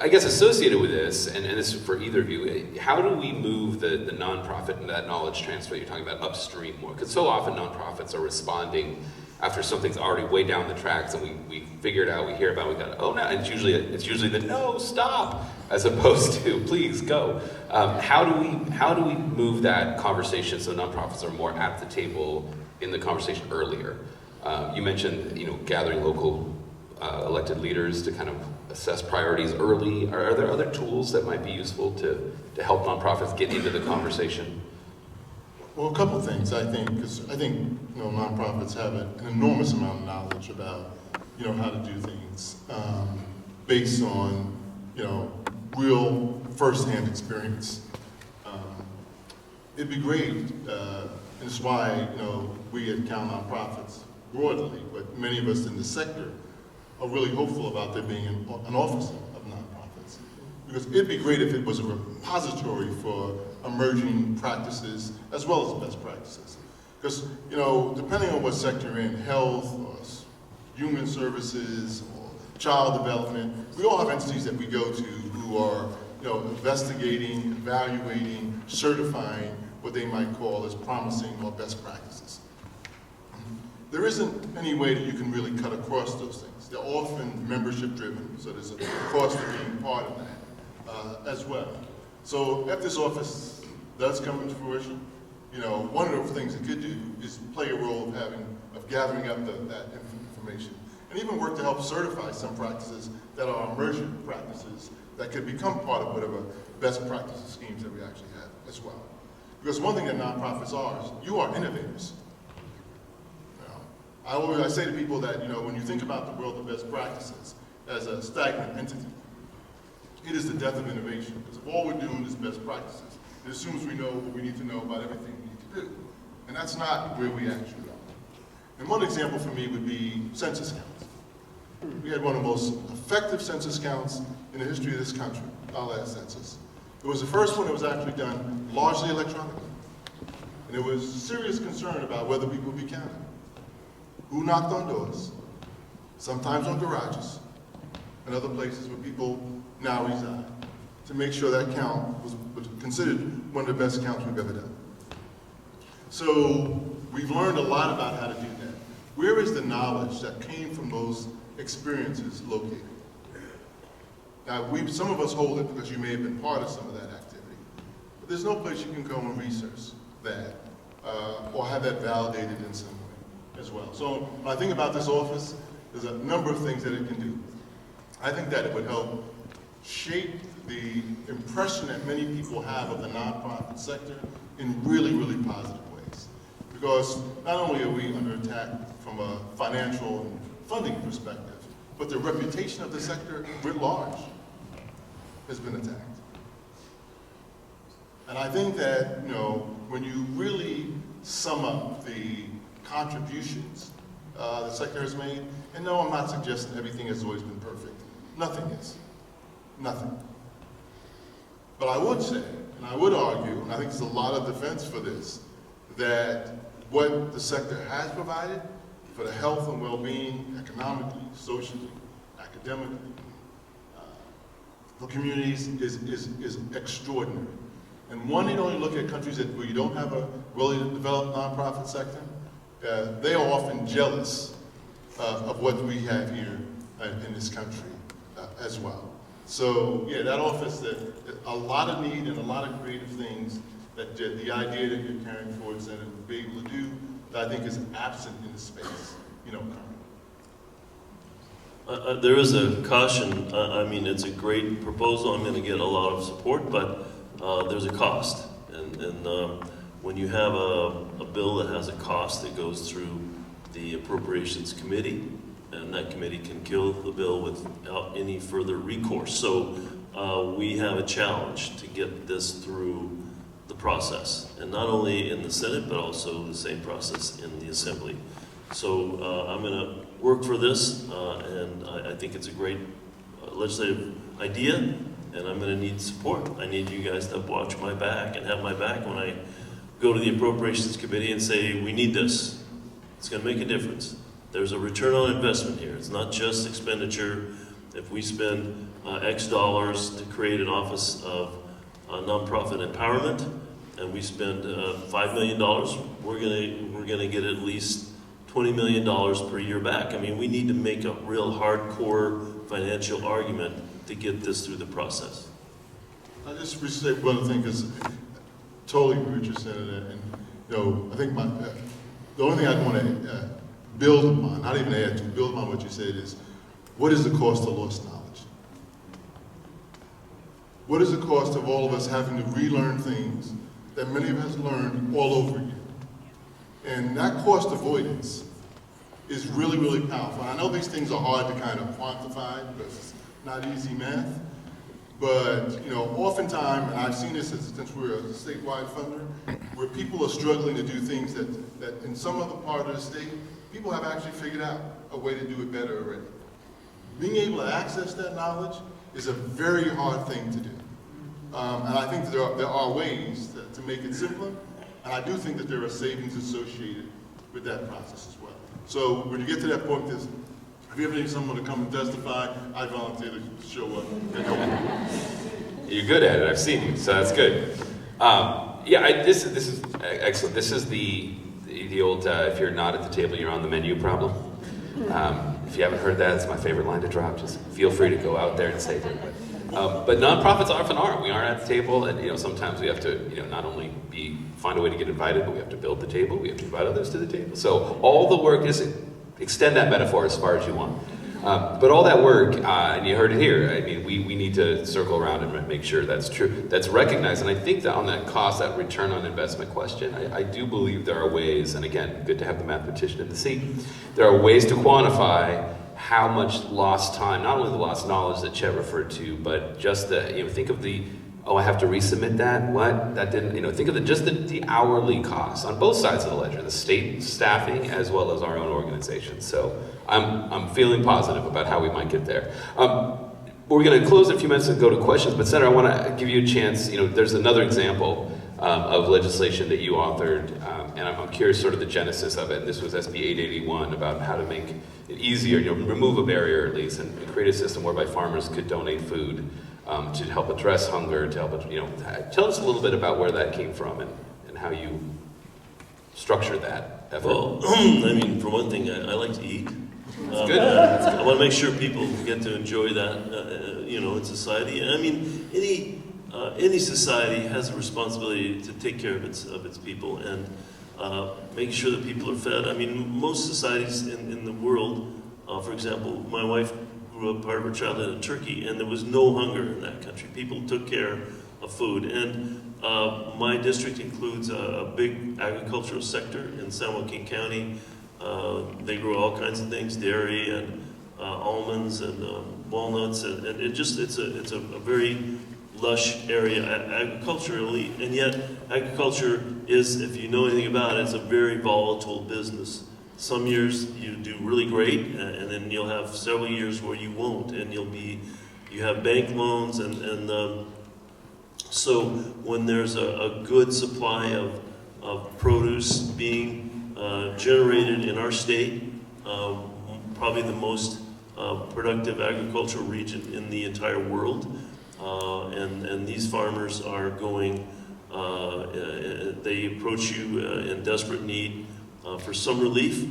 I guess associated with this, and this is for either of you, how do we move the nonprofit and that knowledge transfer you're talking about upstream more? Because so often nonprofits are responding after something's already way down the tracks, and we figure it out, we hear about it, we go, oh no, and it's usually the no, stop, as opposed to please go. How do we move that conversation so nonprofits are more at the table in the conversation earlier? You mentioned, you know, gathering local elected leaders to kind of assess priorities early. Are there other tools that might be useful to help nonprofits get into the conversation? Well, a couple of things, I think, because I think, you know, nonprofits have an enormous amount of knowledge about, you know, how to do things based on, you know, real first-hand experience. It'd be great, and it's why, you know, we at CalNonprofits broadly, but many of us in the sector are really hopeful about there being an office of nonprofits. Because it'd be great if it was a repository for emerging practices as well as best practices. Because, you know, depending on what sector you're in, health or human services or child development, we all have entities that we go to who are, you know, investigating, evaluating, certifying what they might call as promising or best practices. There isn't any way that you can really cut across those things. They're often membership driven, so there's a cost of being part of that as well. So if this office does come into fruition, you know, one of the things it could do is play a role of gathering up that information, and even work to help certify some practices that are emerging practices that could become part of whatever best practices schemes that we actually have as well. Because one thing that nonprofits are is you are innovators. I say to people that, you know, when you think about the world of best practices as a stagnant entity, it is the death of innovation. Because if all we're doing is best practices, it assumes we know what we need to know about everything we need to do. And that's not where we actually are. And one example for me would be census counts. We had one of the most effective census counts in the history of this country, our last census. It was the first one that was actually done largely electronically. And there was serious concern about whether people would be counted. Who knocked on doors, sometimes on garages, and other places where people now reside, to make sure that count was considered one of the best counts we've ever done. So we've learned a lot about how to do that. Where is the knowledge that came from those experiences located? Now, some of us hold it because you may have been part of some of that activity, but there's no place you can go and research that or have that validated in some way as well. So when I think about this office, there's a number of things that it can do. I think that it would help shape the impression that many people have of the nonprofit sector in really, really positive ways. Because not only are we under attack from a financial and funding perspective, but the reputation of the sector writ large has been attacked. And I think that, you know, when you really sum up the contributions the sector has made, and no, I'm not suggesting everything has always been perfect. Nothing is. Nothing. But I would say, and I would argue, and I think there's a lot of defense for this, that what the sector has provided for the health and well-being, economically, socially, academically, for communities is extraordinary. And one, you only look at countries where you don't have a really developed nonprofit sector, they are often jealous of what we have here in this country as well. So yeah, that offers a lot of need and a lot of creative things that the idea that you're carrying forward, Senator, will be able to do that I think is absent in the space, currently. There is a caution. I mean, it's a great proposal. I'm going to get a lot of support, but there's a cost. And when you have a bill that has a cost that goes through the Appropriations Committee, and that committee can kill the bill without any further recourse. So we have a challenge to get this through the process, and not only in the Senate, but also the same process in the Assembly. So I'm going to work for this, and I think it's a great legislative idea, and I'm going to need support. I need you guys to watch my back and have my back when I go to the Appropriations Committee and say, we need this. It's going to make a difference. There's a return on investment here. It's not just expenditure. If we spend X dollars to create an office of nonprofit empowerment, and we spend $5 million, we're gonna get at least $20 million per year back. I mean, we need to make a real hardcore financial argument to get this through the process. I just say one thing, because totally agree with you, Senator, and I think the only thing I'd want to build upon, not even add to, build upon what you said is, what is the cost of lost knowledge? What is the cost of all of us having to relearn things that many of us learned all over again? And that cost avoidance is really, really powerful. I know these things are hard to kind of quantify because it's not easy math, but oftentimes, and I've seen this since we're a statewide funder, where people are struggling to do things that in some other part of the state, people have actually figured out a way to do it better already. Being able to access that knowledge is a very hard thing to do. And I think there are ways to make it simpler, and I do think that there are savings associated with that process as well. So when you get to that point, if you ever need someone to come and testify, I volunteer to show up and help. You're good at it. I've seen you, so that's good. This is excellent. This is the old if you're not at the table, you're on the menu problem. If you haven't heard that, it's my favorite line to drop. Just feel free to go out there and say that. But nonprofits often aren't. We aren't at the table, and sometimes we have to not only find a way to get invited, but we have to build the table. We have to invite others to the table. So all the work is extend that metaphor as far as you want. But all that work, and you heard it here, I mean, we need to circle around and make sure that's true, that's recognized. And I think that on that cost, that return on investment question, I do believe there are ways, and again, good to have the mathematician in the seat, there are ways to quantify how much lost time, not only the lost knowledge that Chet referred to, but just think of I have to resubmit that? What? That didn't, think of just the hourly costs on both sides of the ledger, the state staffing as well as our own organization. So I'm feeling positive about how we might get there. We're going to close in a few minutes and go to questions, but Senator, I want to give you a chance. There's another example of legislation that you authored, and I'm curious sort of the genesis of it. This was SB 881 about how to make it easier, remove a barrier at least, and create a system whereby farmers could donate food to help address hunger, to help tell us a little bit about where that came from and how you structured that effort. Well, I mean, for one thing, I like to eat. That's good. I want to make sure people get to enjoy that, in society. And I mean, any society has a responsibility to take care of its people and make sure that people are fed. I mean, most societies in the world, for example, my wife grew up part of her childhood in Turkey, and there was no hunger in that country. People took care of food. And my district includes a big agricultural sector in San Joaquin County. They grow all kinds of things, dairy and almonds and walnuts, and it's a very lush area agriculturally, and yet agriculture is, if you know anything about it, it's a very volatile business. Some years you do really great, and then you'll have several years where you won't, and you have bank loans, and so when there's a good supply of produce being generated in our state, probably the most productive agricultural region in the entire world, and these farmers are going, they approach you in desperate need for some relief,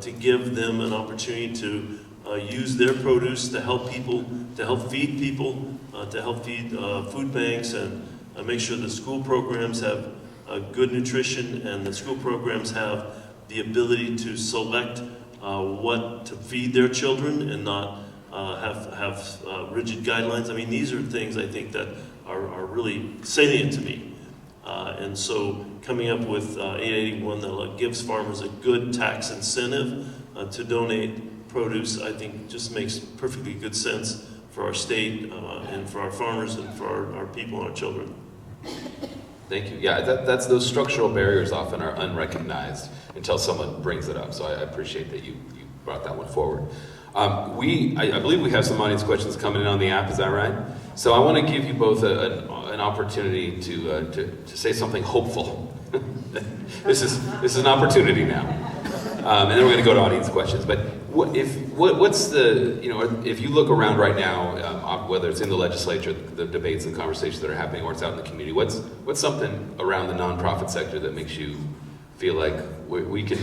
to give them an opportunity to use their produce to help people, to help feed people, to help feed food banks, and make sure the school programs have good nutrition, and the school programs have the ability to select what to feed their children and not have rigid guidelines. I mean, these are things I think that are really salient to me. And so coming up with 881 that gives farmers a good tax incentive to donate produce, I think just makes perfectly good sense for our state and for our farmers and for our people and our children. Thank you. Yeah, that's those structural barriers often are unrecognized until someone brings it up. So I appreciate that you brought that one forward. I believe we have some audience questions coming in on the app. Is that right? So I want to give you both an opportunity to say something hopeful. This is an opportunity now, and then we're going to go to audience questions. But what's the, if you look around right now, whether it's in the legislature, the debates and conversations that are happening, or it's out in the community, what's something around the nonprofit sector that makes you feel like we can,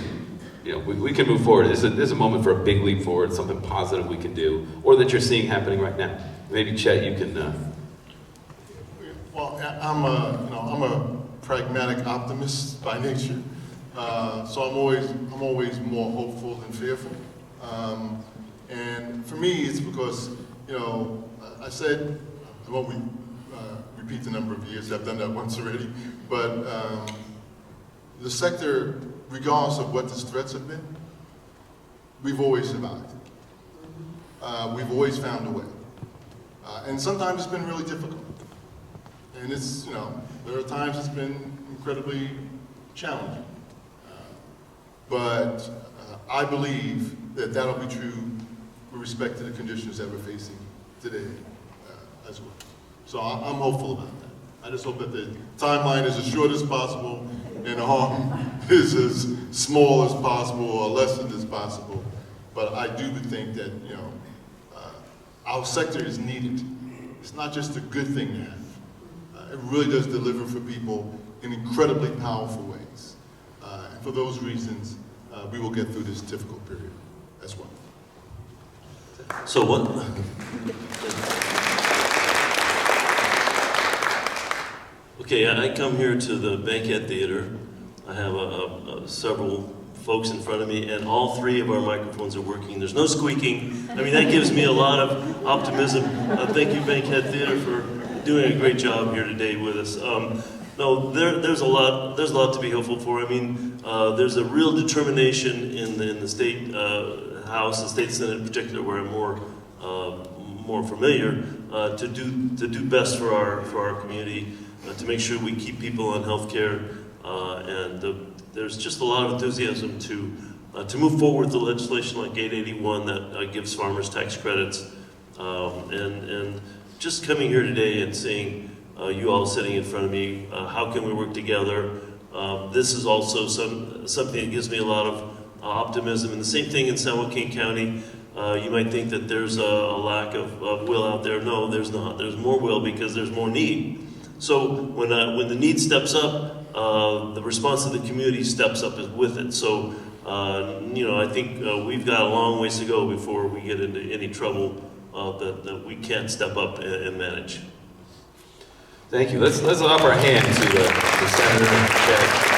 we can move forward? There's a moment for a big leap forward, something positive we can do, or that you're seeing happening right now. Maybe Chet, you can. Well, I'm a pragmatic optimist by nature, so I'm always more hopeful than fearful. And for me, it's because I said I won't repeat the number of years. I've done that once already, but the sector, regardless of what the threats have been, we've always survived. We've always found a way. And sometimes it's been really difficult. And it's, there are times it's been incredibly challenging. But I believe that that'll be true with respect to the conditions that we're facing today as well. So I'm hopeful about that. I just hope that the timeline is as short as possible and the harm is as small as possible or lessened as possible. But I do think that, our sector is needed. It's not just a good thing to have. It really does deliver for people in incredibly powerful ways. And for those reasons, we will get through this difficult period as well. So what? Okay, I come here to the Bankhead Theater. I have several folks in front of me, and all three of our microphones are working. There's no squeaking. I mean, that gives me a lot of optimism. Thank you, Bankhead Theater, for doing a great job here today with us. No, there's a lot to be hopeful for. I mean, there's a real determination in the state House, the state Senate in particular, where I'm more familiar, to do best for our community, to make sure we keep people on health care, and there's just a lot of enthusiasm to move forward with the legislation like 881 that gives farmers tax credits, and just coming here today and seeing you all sitting in front of me, how can we work together? This is also something that gives me a lot of optimism. And the same thing in San Joaquin County. You might think that there's a lack of will out there. No, there's not. There's more will because there's more need. So when the need steps up, the response of the community steps up with it. So I think we've got a long ways to go before we get into any trouble that we can't step up and manage. Thank you. Let's offer our hand to Senator Geoff.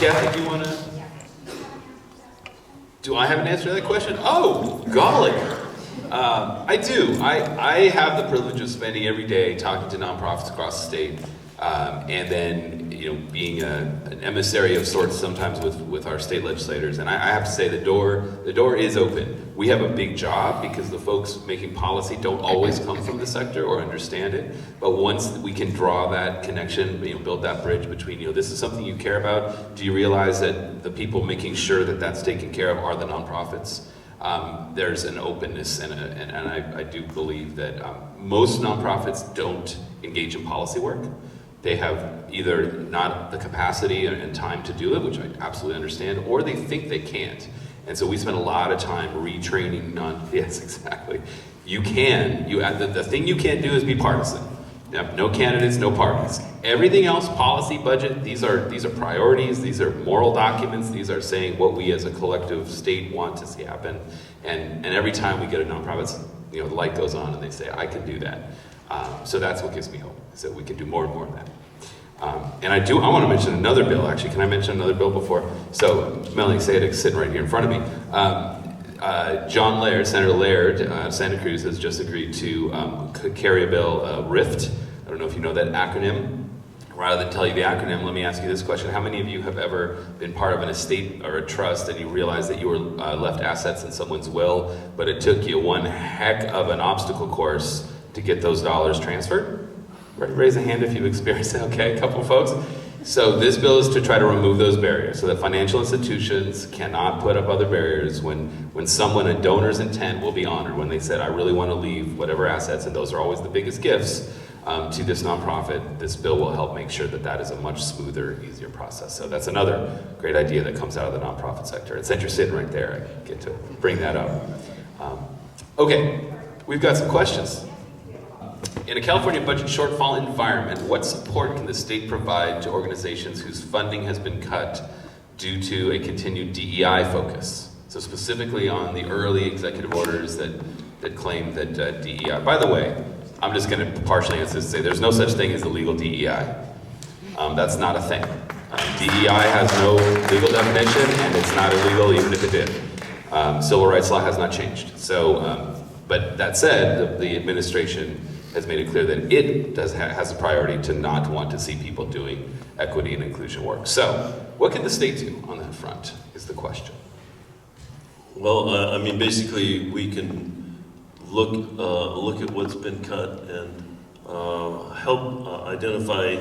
Geoff, do you want to? Do I have an answer to that question? Oh, golly. I do. I have the privilege of spending every day talking to nonprofits across the state, and then being an emissary of sorts sometimes with our state legislators. And I have to say the door is open. We have a big job because the folks making policy don't always come from the sector or understand it. But once we can draw that connection, build that bridge between, this is something you care about. Do you realize that the people making sure that that's taken care of are the nonprofits? There's an openness, and I do believe that most nonprofits don't engage in policy work. They have either not the capacity and time to do it, which I absolutely understand, or they think they can't. And so we spend a lot of time retraining yes, exactly. You can. The thing you can't do is be partisan. No candidates, no parties. Everything else, policy, budget, these are priorities, these are moral documents, these are saying what we as a collective state want to see happen. And every time we get a nonprofit, the light goes on and they say, I can do that. So that's what gives me hope, is that we can do more and more of that. And I want to mention another bill, actually. Can I mention another bill before? So, Melanie Sadek sitting right here in front of me. John Laird, Senator Laird, Santa Cruz has just agreed to carry a bill, RIFT. I don't know if you know that acronym. Rather than tell you the acronym, let me ask you this question. How many of you have ever been part of an estate or a trust and you realized that you were left assets in someone's will, but it took you one heck of an obstacle course to get those dollars transferred? Raise a hand if you've experienced that. Okay, a couple folks. So this bill is to try to remove those barriers so that financial institutions cannot put up other barriers when a donor's intent will be honored, when they said, I really want to leave whatever assets, and those are always the biggest gifts, to this nonprofit. This bill will help make sure that that is a much smoother, easier process. So that's another great idea that comes out of the nonprofit sector. And since you're sitting right there, I get to bring that up. Okay, we've got some questions. In a California budget shortfall environment, what support can the state provide to organizations whose funding has been cut due to a continued DEI focus? So specifically on the early executive orders that claim that DEI, by the way, I'm just going to partially answer this and say there's no such thing as illegal DEI. That's not a thing. DEI has no legal definition, and it's not illegal even if it did. Civil rights law has not changed. So, but that said, the administration has made it clear that it has a priority to not want to see people doing equity and inclusion work. So, what can the state do on that front is the question. Well, basically, we can look at what's been cut and help identify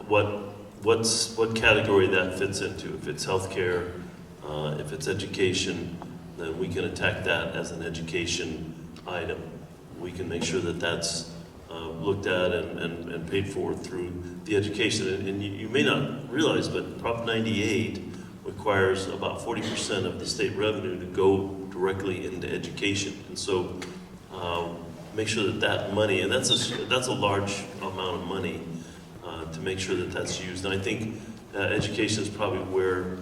what category that fits into. If it's healthcare, if it's education, then we can attack that as an education item. We can make sure that that's looked at and paid for through the education. And you may not realize, but Prop 98 requires about 40% of the state revenue to go directly into education. And so make sure that money, and that's a large amount of money, to make sure that that's used. And I think education is probably where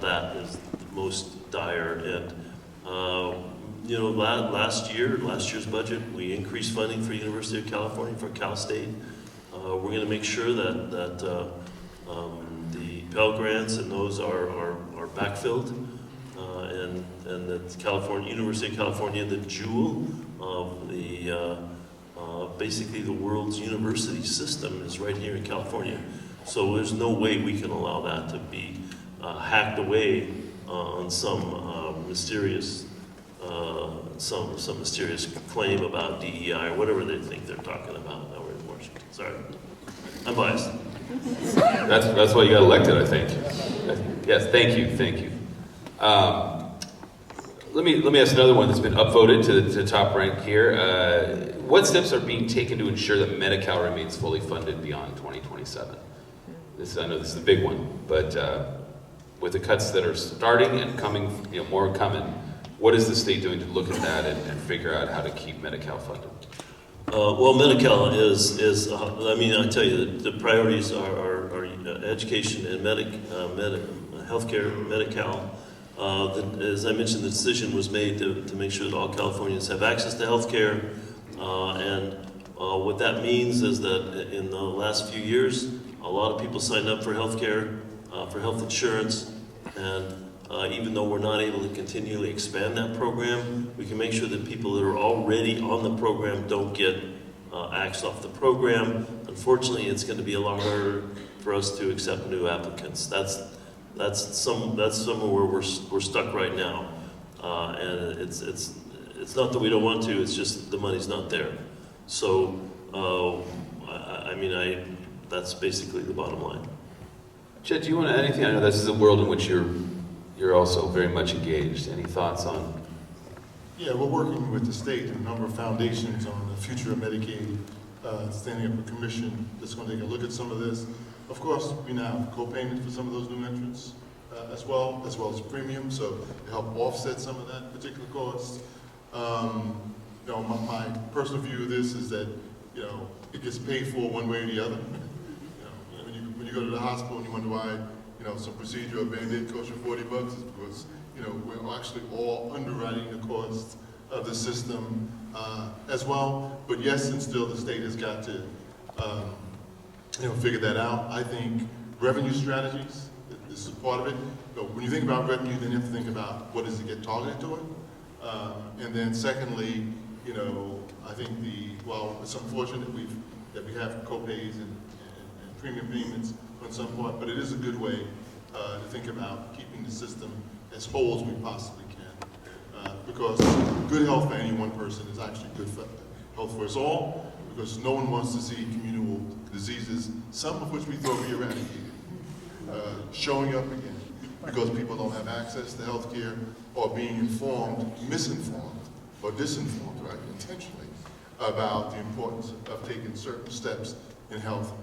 that is the most dire. And last year's budget, we increased funding for University of California, for Cal State. We're going to make sure that the Pell Grants and those are backfilled, and that University of California, the jewel of the basically the world's university system, is right here in California. So there's no way we can allow that to be hacked away on some mysterious claim about DEI or whatever they think they're talking about over in Washington. Sorry, I'm biased. That's why you got elected, I think. Yes, thank you. Let me ask another one that's been upvoted to the top rank here. What steps are being taken to ensure that Medi-Cal remains fully funded beyond 2027? I know this is a big one, but with the cuts that are starting and coming, more coming, what is the state doing to look at that and figure out how to keep Medi-Cal funded? Well, Medi-Cal is I tell you, the priorities are education and healthcare, Medi-Cal. As I mentioned, the decision was made to make sure that all Californians have access to healthcare. And what that means is that in the last few years, a lot of people signed up for healthcare, for health insurance, and even though we're not able to continually expand that program, we can make sure that people that are already on the program don't get axed off the program. Unfortunately, it's going to be a lot harder for us to accept new applicants. That's somewhere where we're stuck right now, and it's not that we don't want to. It's just the money's not there. So that's basically the bottom line. Chet, do you want to add anything? I know this is a world in which you're also very much engaged. Any thoughts on? Yeah, we're working with the state and a number of foundations on the future of Medicaid, standing up a commission that's going to take a look at some of this. Of course, we now have co-payments for some of those new entrants as well as premium, so to help offset some of that particular cost. my personal view of this is that, it gets paid for one way or the other. When you go to the hospital and you wonder why, some procedure or Band-Aid costs you $40, it's because, we're actually all underwriting the costs of the system as well. But yes, and still the state has got to, figure that out. I think revenue strategies, this is part of it. When you think about revenue, then you have to think about what does it get targeted toward. And then secondly, I think while it's unfortunate that we have co-pays and premium payments on some part, but it is a good way to think about keeping the system as whole as we possibly can. Because good health for any one person is actually good for health for us all, because no one wants to see communicable diseases, some of which we thought we eradicated, showing up again because people don't have access to health care or being informed, misinformed, or disinformed, right, intentionally, about the importance of taking certain steps in health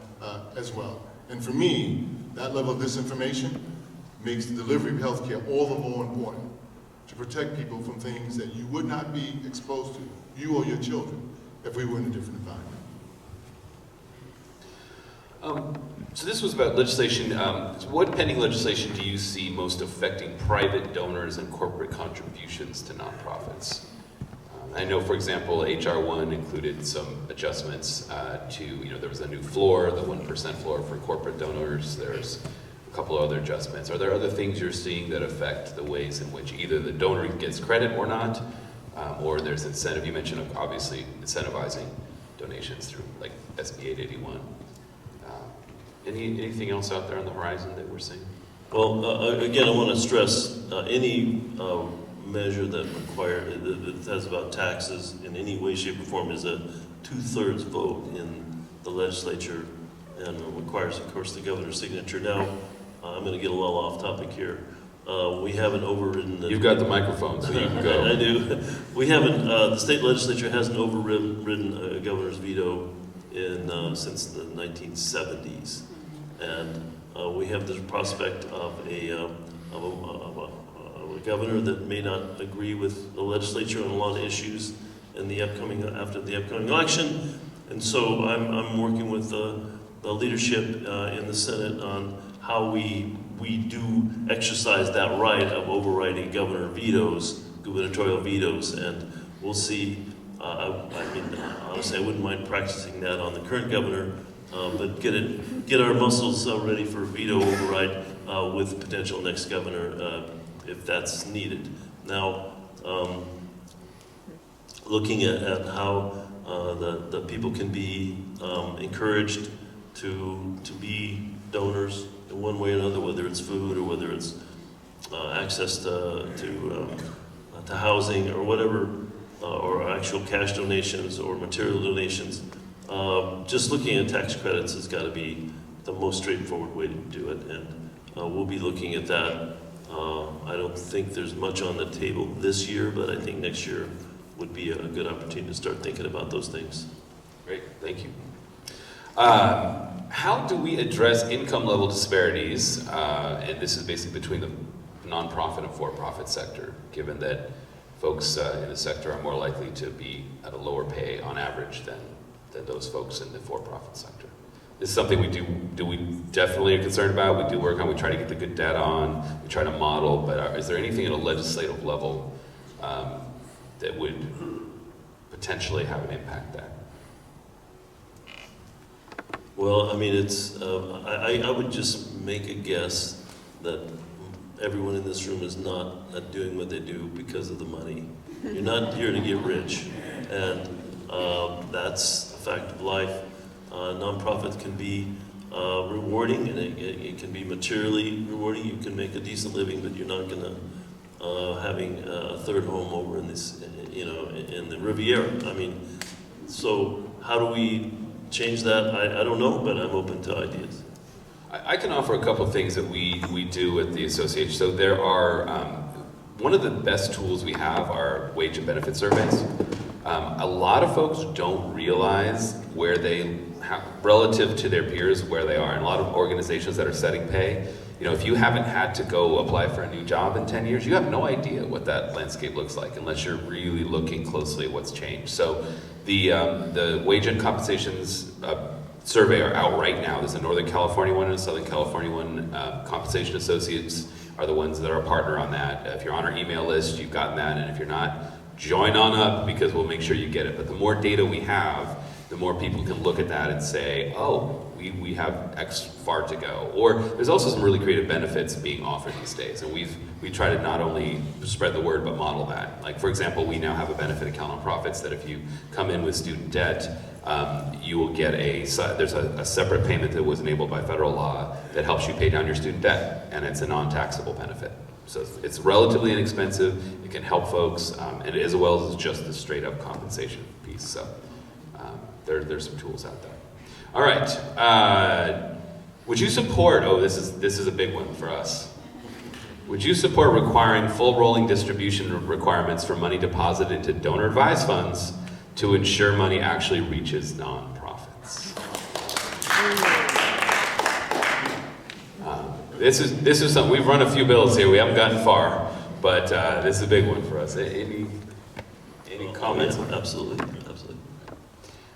as well. And for me, that level of disinformation makes the delivery of health care all the more important to protect people from things that you would not be exposed to, you or your children, if we were in a different environment. So this was about legislation. What pending legislation do you see most affecting private donors and corporate contributions to nonprofits? I know, for example, HR 1 included some adjustments there was a new floor, the 1% floor for corporate donors. There's a couple of other adjustments. Are there other things you're seeing that affect the ways in which either the donor gets credit or not, or there's incentive? You mentioned, obviously, incentivizing donations through, like, SB 881. Anything else out there on the horizon that we're seeing? Well, again, I want to stress any measure that has about taxes in any way, shape, or form is a 2/3 vote in the legislature and requires, of course, the governor's signature. Now, I'm going to get a little off topic here. We haven't overridden the... You've got the microphone, so you can go. I do. We haven't, the state legislature hasn't overridden a governor's veto since the 1970s. And we have the prospect of a governor that may not agree with the legislature on a lot of issues after the upcoming election. And so I'm working with the leadership in the Senate on how we do exercise that right of overriding gubernatorial vetoes, and we'll see. Honestly, I wouldn't mind practicing that on the current governor, but get our muscles ready for veto override with potential next governor if that's needed. Now, looking at how the people can be encouraged to be donors in one way or another, whether it's food or whether it's access to housing or whatever, or actual cash donations or material donations. Just looking at tax credits has got to be the most straightforward way to do it, and we'll be looking at that. I don't think there's much on the table this year, but I think next year would be a good opportunity to start thinking about those things. Great, thank you. How do we address income level disparities, and this is basically between the nonprofit and for-profit sector, given that folks in the sector are more likely to be at a lower pay on average than those folks in the for-profit sector? This is something we definitely are concerned about. We do work on, we try to get the good data on, we try to model, but is there anything at a legislative level that would potentially have an impact there? Well, I mean, I would just make a guess that everyone in this room is not doing what they do because of the money. You're not here to get rich, and that's a fact of life. Nonprofits can be rewarding, and it can be materially rewarding. You can make a decent living, but you're not going to having a third home over in this, in the Riviera. I mean, so how do we change that? I don't know, but I'm open to ideas. I can offer a couple of things that we do at the association. So there are, one of the best tools we have are wage and benefit surveys. A lot of folks don't realize where they have, relative to their peers, where they are. And a lot of organizations that are setting pay, if you haven't had to go apply for a new job in 10 years, you have no idea what that landscape looks like unless you're really looking closely at what's changed. So the wage and compensations survey are out right now. There's a Northern California one and a Southern California one. Compensation Associates are the ones that are a partner on that. If you're on our email list, you've gotten that, and if you're not, join on up because we'll make sure you get it. But the more data we have, the more people can look at that and say, oh, we have X far to go. Or there's also some really creative benefits being offered these days, and we try to not only spread the word but model that. Like, for example, we now have a benefit at CalNonprofits that if you come in with student debt, you will get there's a separate payment that was enabled by federal law that helps you pay down your student debt, and it's a non-taxable benefit. So it's relatively inexpensive, it can help folks, and as well as just the straight up compensation piece. So there's some tools out there. All right, would you support, this is a big one for us. Would you support requiring full rolling distribution requirements for money deposited into donor advised funds to ensure money actually reaches nonprofits? This is something, we've run a few bills here, we haven't gotten far, but this is a big one for us. Any comments? Yeah, absolutely.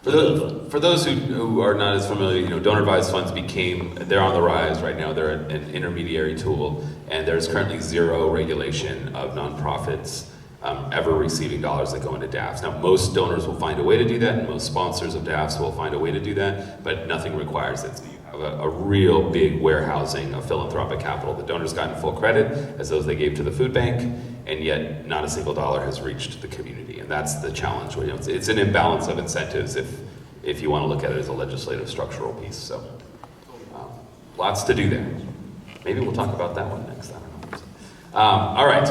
For those who are not as familiar, donor advised funds they're on the rise right now. They're an intermediary tool, and there's currently zero regulation of nonprofits ever receiving dollars that go into DAFs. Now, most donors will find a way to do that, and most sponsors of DAFs will find a way to do that, but nothing requires it. So you have a real big warehousing of philanthropic capital. The donors gotten full credit as those they gave to the food bank, and yet not a single dollar has reached the community, and that's the challenge. It's an imbalance of incentives if you want to look at it as a legislative structural piece. So lots to do there. Maybe we'll talk about that one next. I don't know. All right.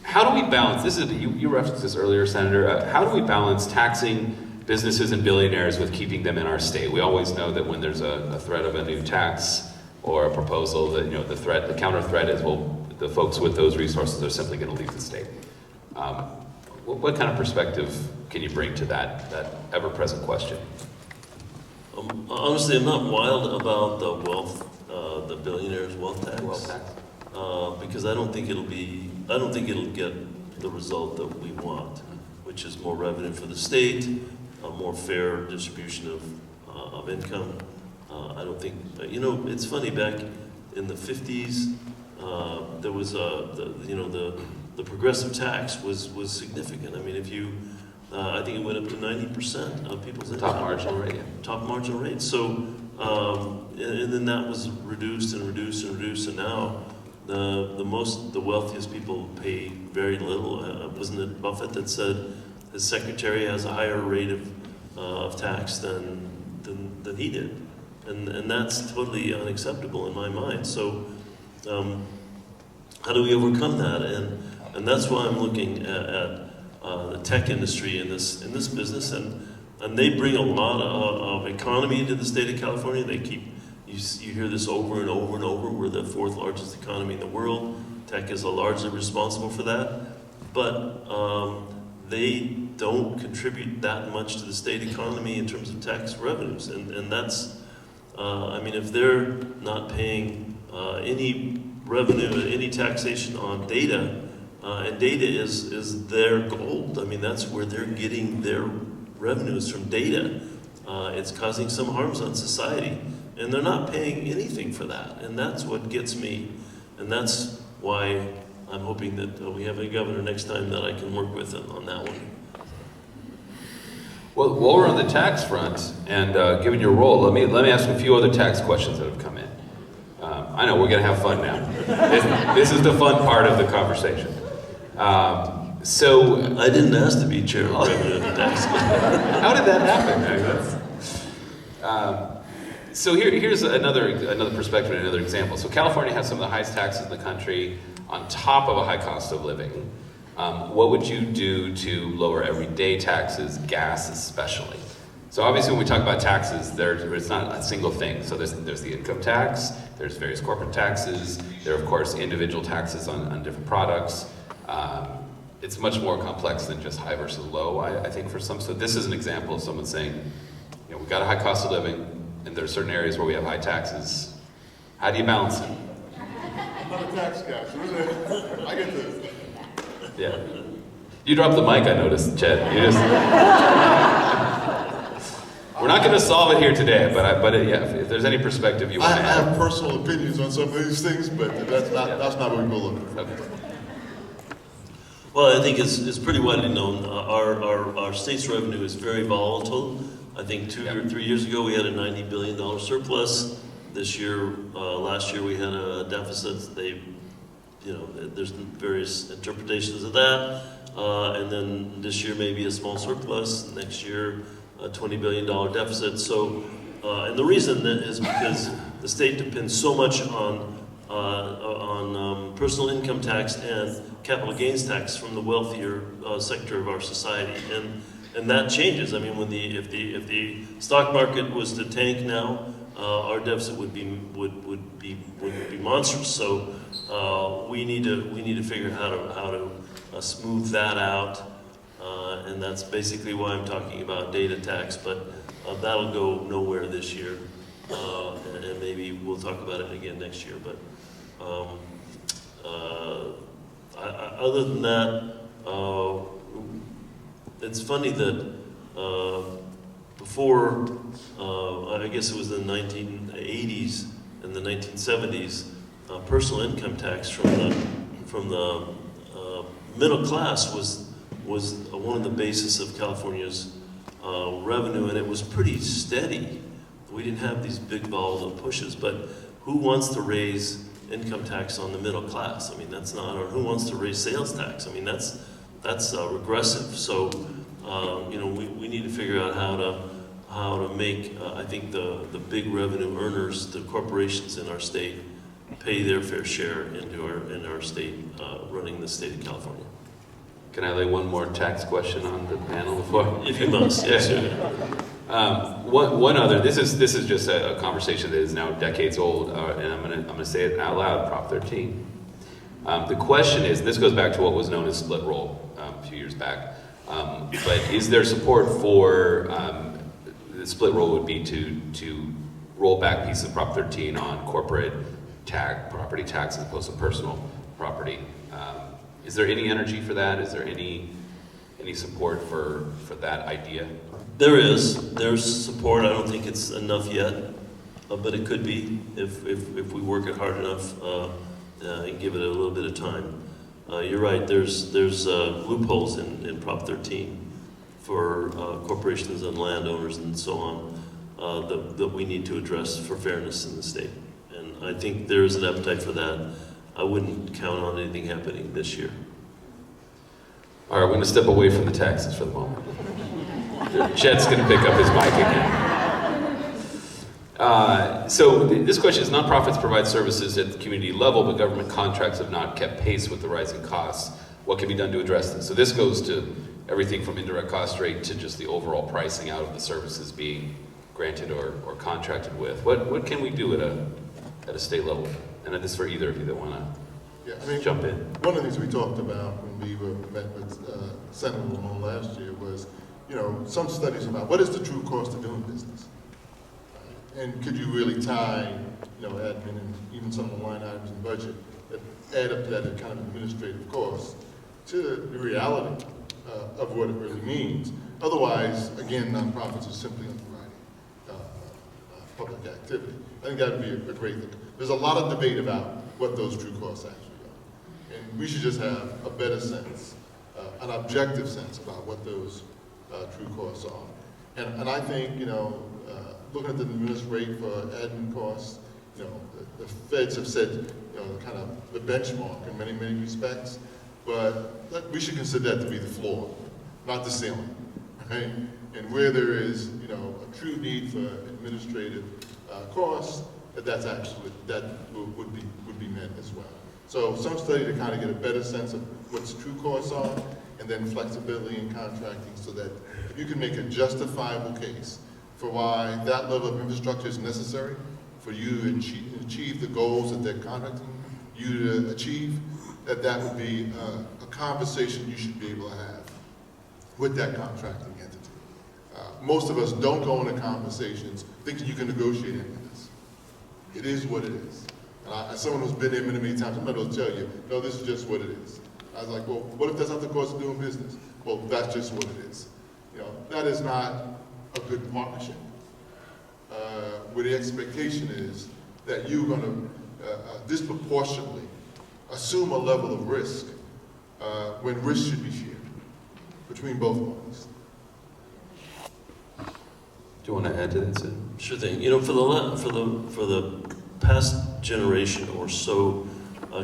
How do we balance, you referenced this earlier, Senator, how do we balance taxing businesses and billionaires with keeping them in our state? We always know that when there's a threat of a new tax or a proposal, that the counter threat is, well, the folks with those resources are simply going to leave the state. What kind of perspective can you bring to that ever-present question? Honestly, I'm not wild about the billionaires' wealth tax. Because I don't think it'll get the result that we want, which is more revenue for the state, a more fair distribution of income. I don't think, it's funny, back in the 50s, there was the progressive tax was significant. I mean, if you, I think it went up to 90% of people's income. Top marginal rate. Top marginal rate. So, and then that was reduced, and now the wealthiest people pay very little. Wasn't it Buffett that said his secretary has a higher rate of tax than he did, and that's totally unacceptable in my mind. So, how do we overcome that? And that's why I'm looking at the tech industry in this business, and they bring a lot of economy into the state of California. They keep. You hear this over and over and over. We're the fourth largest economy in the world. Tech is largely responsible for that. But they don't contribute that much to the state economy in terms of tax revenues. And that's, if they're not paying any revenue, any taxation on data, and data is their gold. I mean, that's where they're getting their revenues from data. It's causing some harms on society. And they're not paying anything for that. And that's what gets me. And that's why I'm hoping that we have a governor next time that I can work with on that one. Well, while we're on the tax front, and given your role, let me ask a few other tax questions that have come in. I know, we're going to have fun now. This is the fun part of the conversation. So I didn't ask to be chair of revenue and tax. How did that happen? So here's another perspective, another example. So California has some of the highest taxes in the country on top of a high cost of living. What would you do to lower everyday taxes, gas especially? So obviously when we talk about taxes, it's not a single thing. So there's the income tax, there's various corporate taxes, there are of course individual taxes on different products. It's much more complex than just high versus low, I think, for some. So this is an example of someone saying, we've got a high cost of living, and there are certain areas where we have high taxes. How do you balance it? I'm not a tax guy, so I get this. Yeah. You dropped the mic, I noticed, Chet. You just... We're not going to solve it here today, but yeah, if there's any perspective you want to I add. have personal opinions on some of these things, but that's not what we will look for. Okay. Well, I think it's pretty widely known. Our state's revenue is very volatile. I think 2 or 3 years ago we had a $90 billion surplus. This year, last year we had a deficit. There's various interpretations of that. And then this year maybe a small surplus. Next year, a $20 billion deficit. So, and the reason that is because the state depends so much on personal income tax and capital gains tax from the wealthier sector of our society, and that changes. I mean, if the stock market was to tank now, our deficit would be monstrous. So we need to figure out how to smooth that out. And that's basically why I'm talking about data tax, but that'll go nowhere this year, and maybe we'll talk about it again next year. But other than that, it's funny that before, I guess it was in the 1980s and the 1970s, personal income tax from the middle class was one of the basis of California's revenue, and it was pretty steady. We didn't have these big volatile pushes, but who wants to raise income tax on the middle class? I mean, that's not, or who wants to raise sales tax? I mean, that's regressive. So, we need to figure out how to make, I think the big revenue earners, the corporations in our state, pay their fair share in our state, running the state of California. Can I lay one more tax question on the panel before? If you must, yes. One other. This is just a conversation that is now decades old, and I'm gonna say it out loud. Prop 13. The question is, this goes back to what was known as split roll a few years back. But is there support for the split roll would be to roll back pieces of Prop 13 on corporate property tax as opposed to personal property? Is there any energy for that? Is there any support for that idea? There's support. I don't think it's enough yet, but it could be if we work it hard enough and give it a little bit of time. You're right. There's loopholes in Prop 13 for corporations and landowners and so on that we need to address for fairness in the state. And I think there is an appetite for that. I wouldn't count on anything happening this year. All right, we're going to step away from the taxes for the moment. Chet's going to pick up his mic again. So this question is, nonprofits provide services at the community level, but government contracts have not kept pace with the rising costs. What can be done to address this? So this goes to everything from indirect cost rate to just the overall pricing out of the services being granted or contracted with. What can we do at a state level? And this is for either of you that want to jump in. One of the things we talked about when we met with Senator McNerney last year was, some studies about what is the true cost of doing business, and could you really tie, admin and even some of the line items in budget that add up to that kind of administrative cost to the reality of what it really means. Otherwise, again, nonprofits are simply underwriting public activity. I think that would be a great thing. There's a lot of debate about what those true costs actually are. And we should just have a better sense, an objective sense about what those true costs are. And I think, looking at the newest rate for admin costs, the feds have said, kind of the benchmark in many, many respects, but we should consider that to be the floor, not the ceiling, right? And where there is, a true need for administrative costs, that would be met as well. So some study to kind of get a better sense of what true costs are, and then flexibility in contracting so that you can make a justifiable case for why that level of infrastructure is necessary for you to achieve the goals that they're contracting you to achieve, that would be a conversation you should be able to have with that contracting entity. Most of us don't go into conversations thinking you can negotiate any of this. It is what it is. And as someone who's been there many, many times, I'm not going to tell you, no, this is just what it is. I was like, well, what if that's not the cost of doing business? Well, that's just what it is. That is not a good partnership. Where the expectation is that you're going to disproportionately assume a level of risk when risk should be shared between both parties. Do you want to add to that, Sid? Sure thing. For the past generation or so,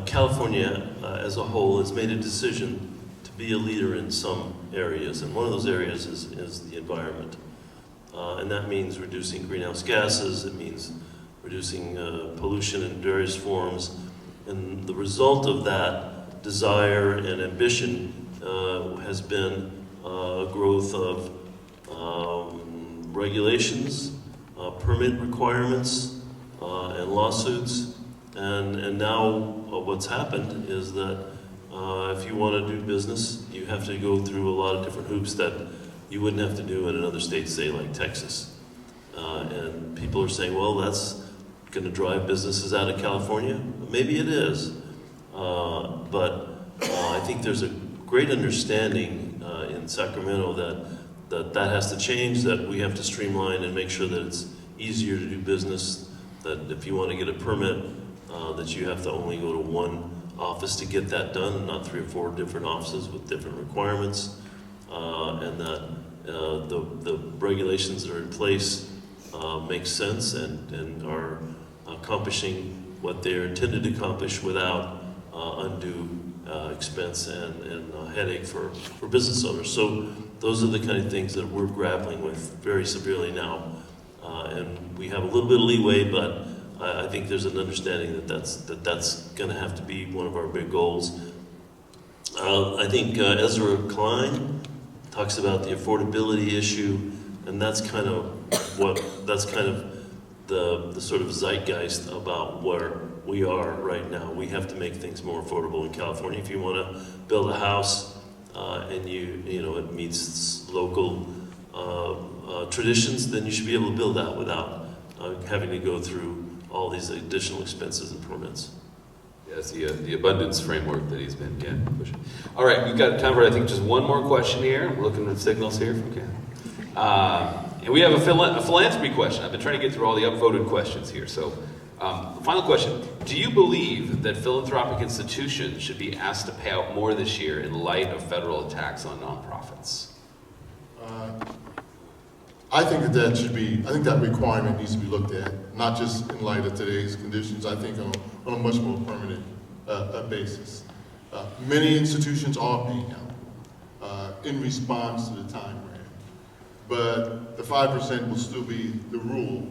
California as a whole has made a decision to be a leader in some areas, and one of those areas is the environment. And that means reducing greenhouse gases, it means reducing pollution in various forms, and the result of that desire and ambition has been growth of regulations, permit requirements, and lawsuits. And now what's happened is that if you want to do business, you have to go through a lot of different hoops that you wouldn't have to do in another state, say like Texas. And people are saying, well, that's going to drive businesses out of California. Maybe it is. But I think there's a great understanding in Sacramento that has to change, that we have to streamline and make sure that it's easier to do business, that if you want to get a permit, that you have to only go to one office to get that done, and not 3 or 4 different offices with different requirements, and that the regulations that are in place make sense and are accomplishing what they're intended to accomplish without undue expense and headache for business owners. So those are the kind of things that we're grappling with very severely now. And we have a little bit of leeway, but I think there's an understanding that that's going to have to be one of our big goals. I think Ezra Klein talks about the affordability issue, and that's kind of the sort of zeitgeist about where we are right now. We have to make things more affordable in California. If you want to build a house and it meets local traditions, then you should be able to build that without having to go through all these additional expenses and permits. Yes, the abundance framework that he's been pushing. All right, we've got time for, I think, just one more question here. We're looking at signals here from Ken. And we have a philanthropy question. I've been trying to get through all the upvoted questions here. So, the final question. Do you believe that philanthropic institutions should be asked to pay out more this year in light of federal attacks on nonprofits? I think that requirement needs to be looked at, not just in light of today's conditions, I think on a much more permanent basis. Many institutions are paying out in response to the time frame, but the 5% will still be the rule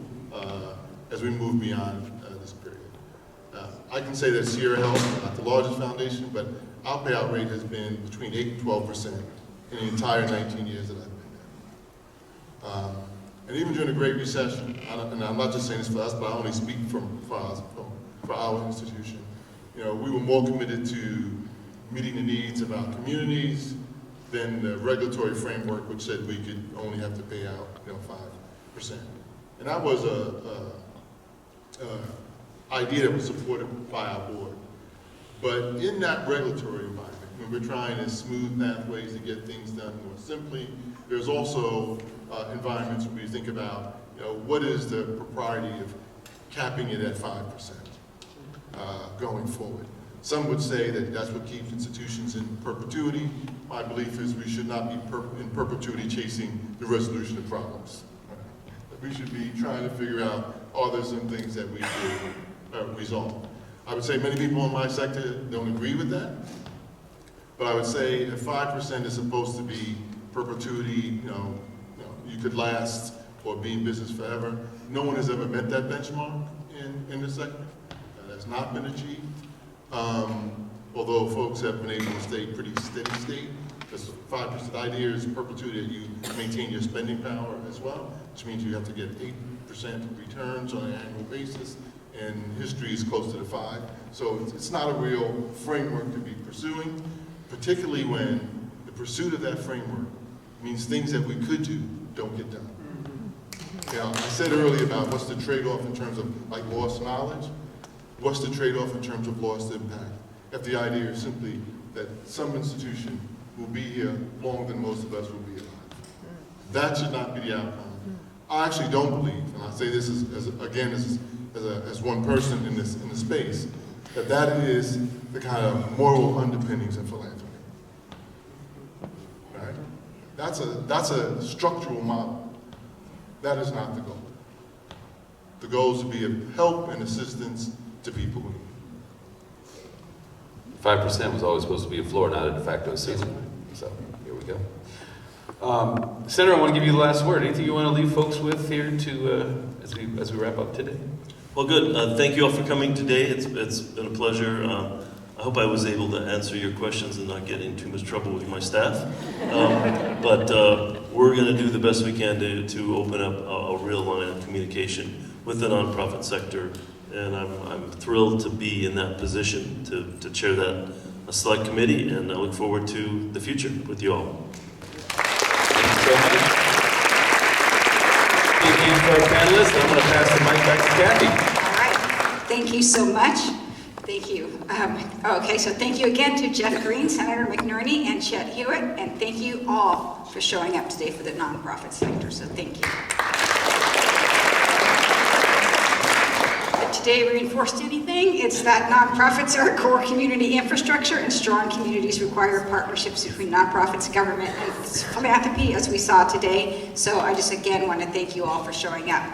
as we move beyond this period. I can say that Sierra Health, not the largest foundation, but our payout rate has been between 8 and 12% in the entire 19 years that I've been there. And even during the Great Recession, and I'm not just saying this for us, but I only speak for our institution, we were more committed to meeting the needs of our communities than the regulatory framework, which said we could only have to pay out 5%. And that was a idea that was supported by our board. But in that regulatory environment, when we're trying to smooth pathways to get things done more simply, there's also environments where you think about, what is the propriety of capping it at 5% going forward. Some would say that that's what keeps institutions in perpetuity. My belief is we should not be in perpetuity chasing the resolution of problems. We should be trying to figure out, are there some things that we should resolve? I would say many people in my sector don't agree with that, but I would say if 5% is supposed to be perpetuity, you could last or be in business forever. No one has ever met that benchmark in the sector. That's not been achieved. Although folks have been able to stay pretty steady state, because 5% idea is perpetuity, that you maintain your spending power as well, which means you have to get 8% returns on an annual basis, and history is close to the 5. So it's not a real framework to be pursuing, particularly when the pursuit of that framework means things that we could do don't get done. I said earlier about what's the trade-off in terms of lost knowledge. what's the trade-off in terms of lost impact, if the idea is simply that some institution will be here longer than most of us will be alive. That should not be the outcome. I actually don't believe, and I say this as one person in this space, that is the kind of moral underpinnings of philanthropy. All right? That's a structural model. That is not the goal. The goal is to be of help and assistance to people who need it. 5% was always supposed to be a floor, not a de facto ceiling. So here we go. Senator, I want to give you the last word. Anything you want to leave folks with here to as we wrap up today? Well, good. Thank you all for coming today. It's been a pleasure. I hope I was able to answer your questions and not get in too much trouble with my staff. But we're going to do the best we can to open up a real line of communication with the nonprofit sector. And I'm thrilled to be in that position to chair that select committee, and I look forward to the future with you all. Thank you so much. Thank you to our panelists. I'm going to pass the mic back to Kathy. All right, thank you so much. Thank you. Okay, so thank you again to Geoff Green, Senator McNerney, and Chet Hewitt, and thank you all for showing up today for the nonprofit sector, so thank you. If today reinforced anything, it's that nonprofits are a core community infrastructure, and strong communities require partnerships between nonprofits, government, and philanthropy, as we saw today. So I just again want to thank you all for showing up.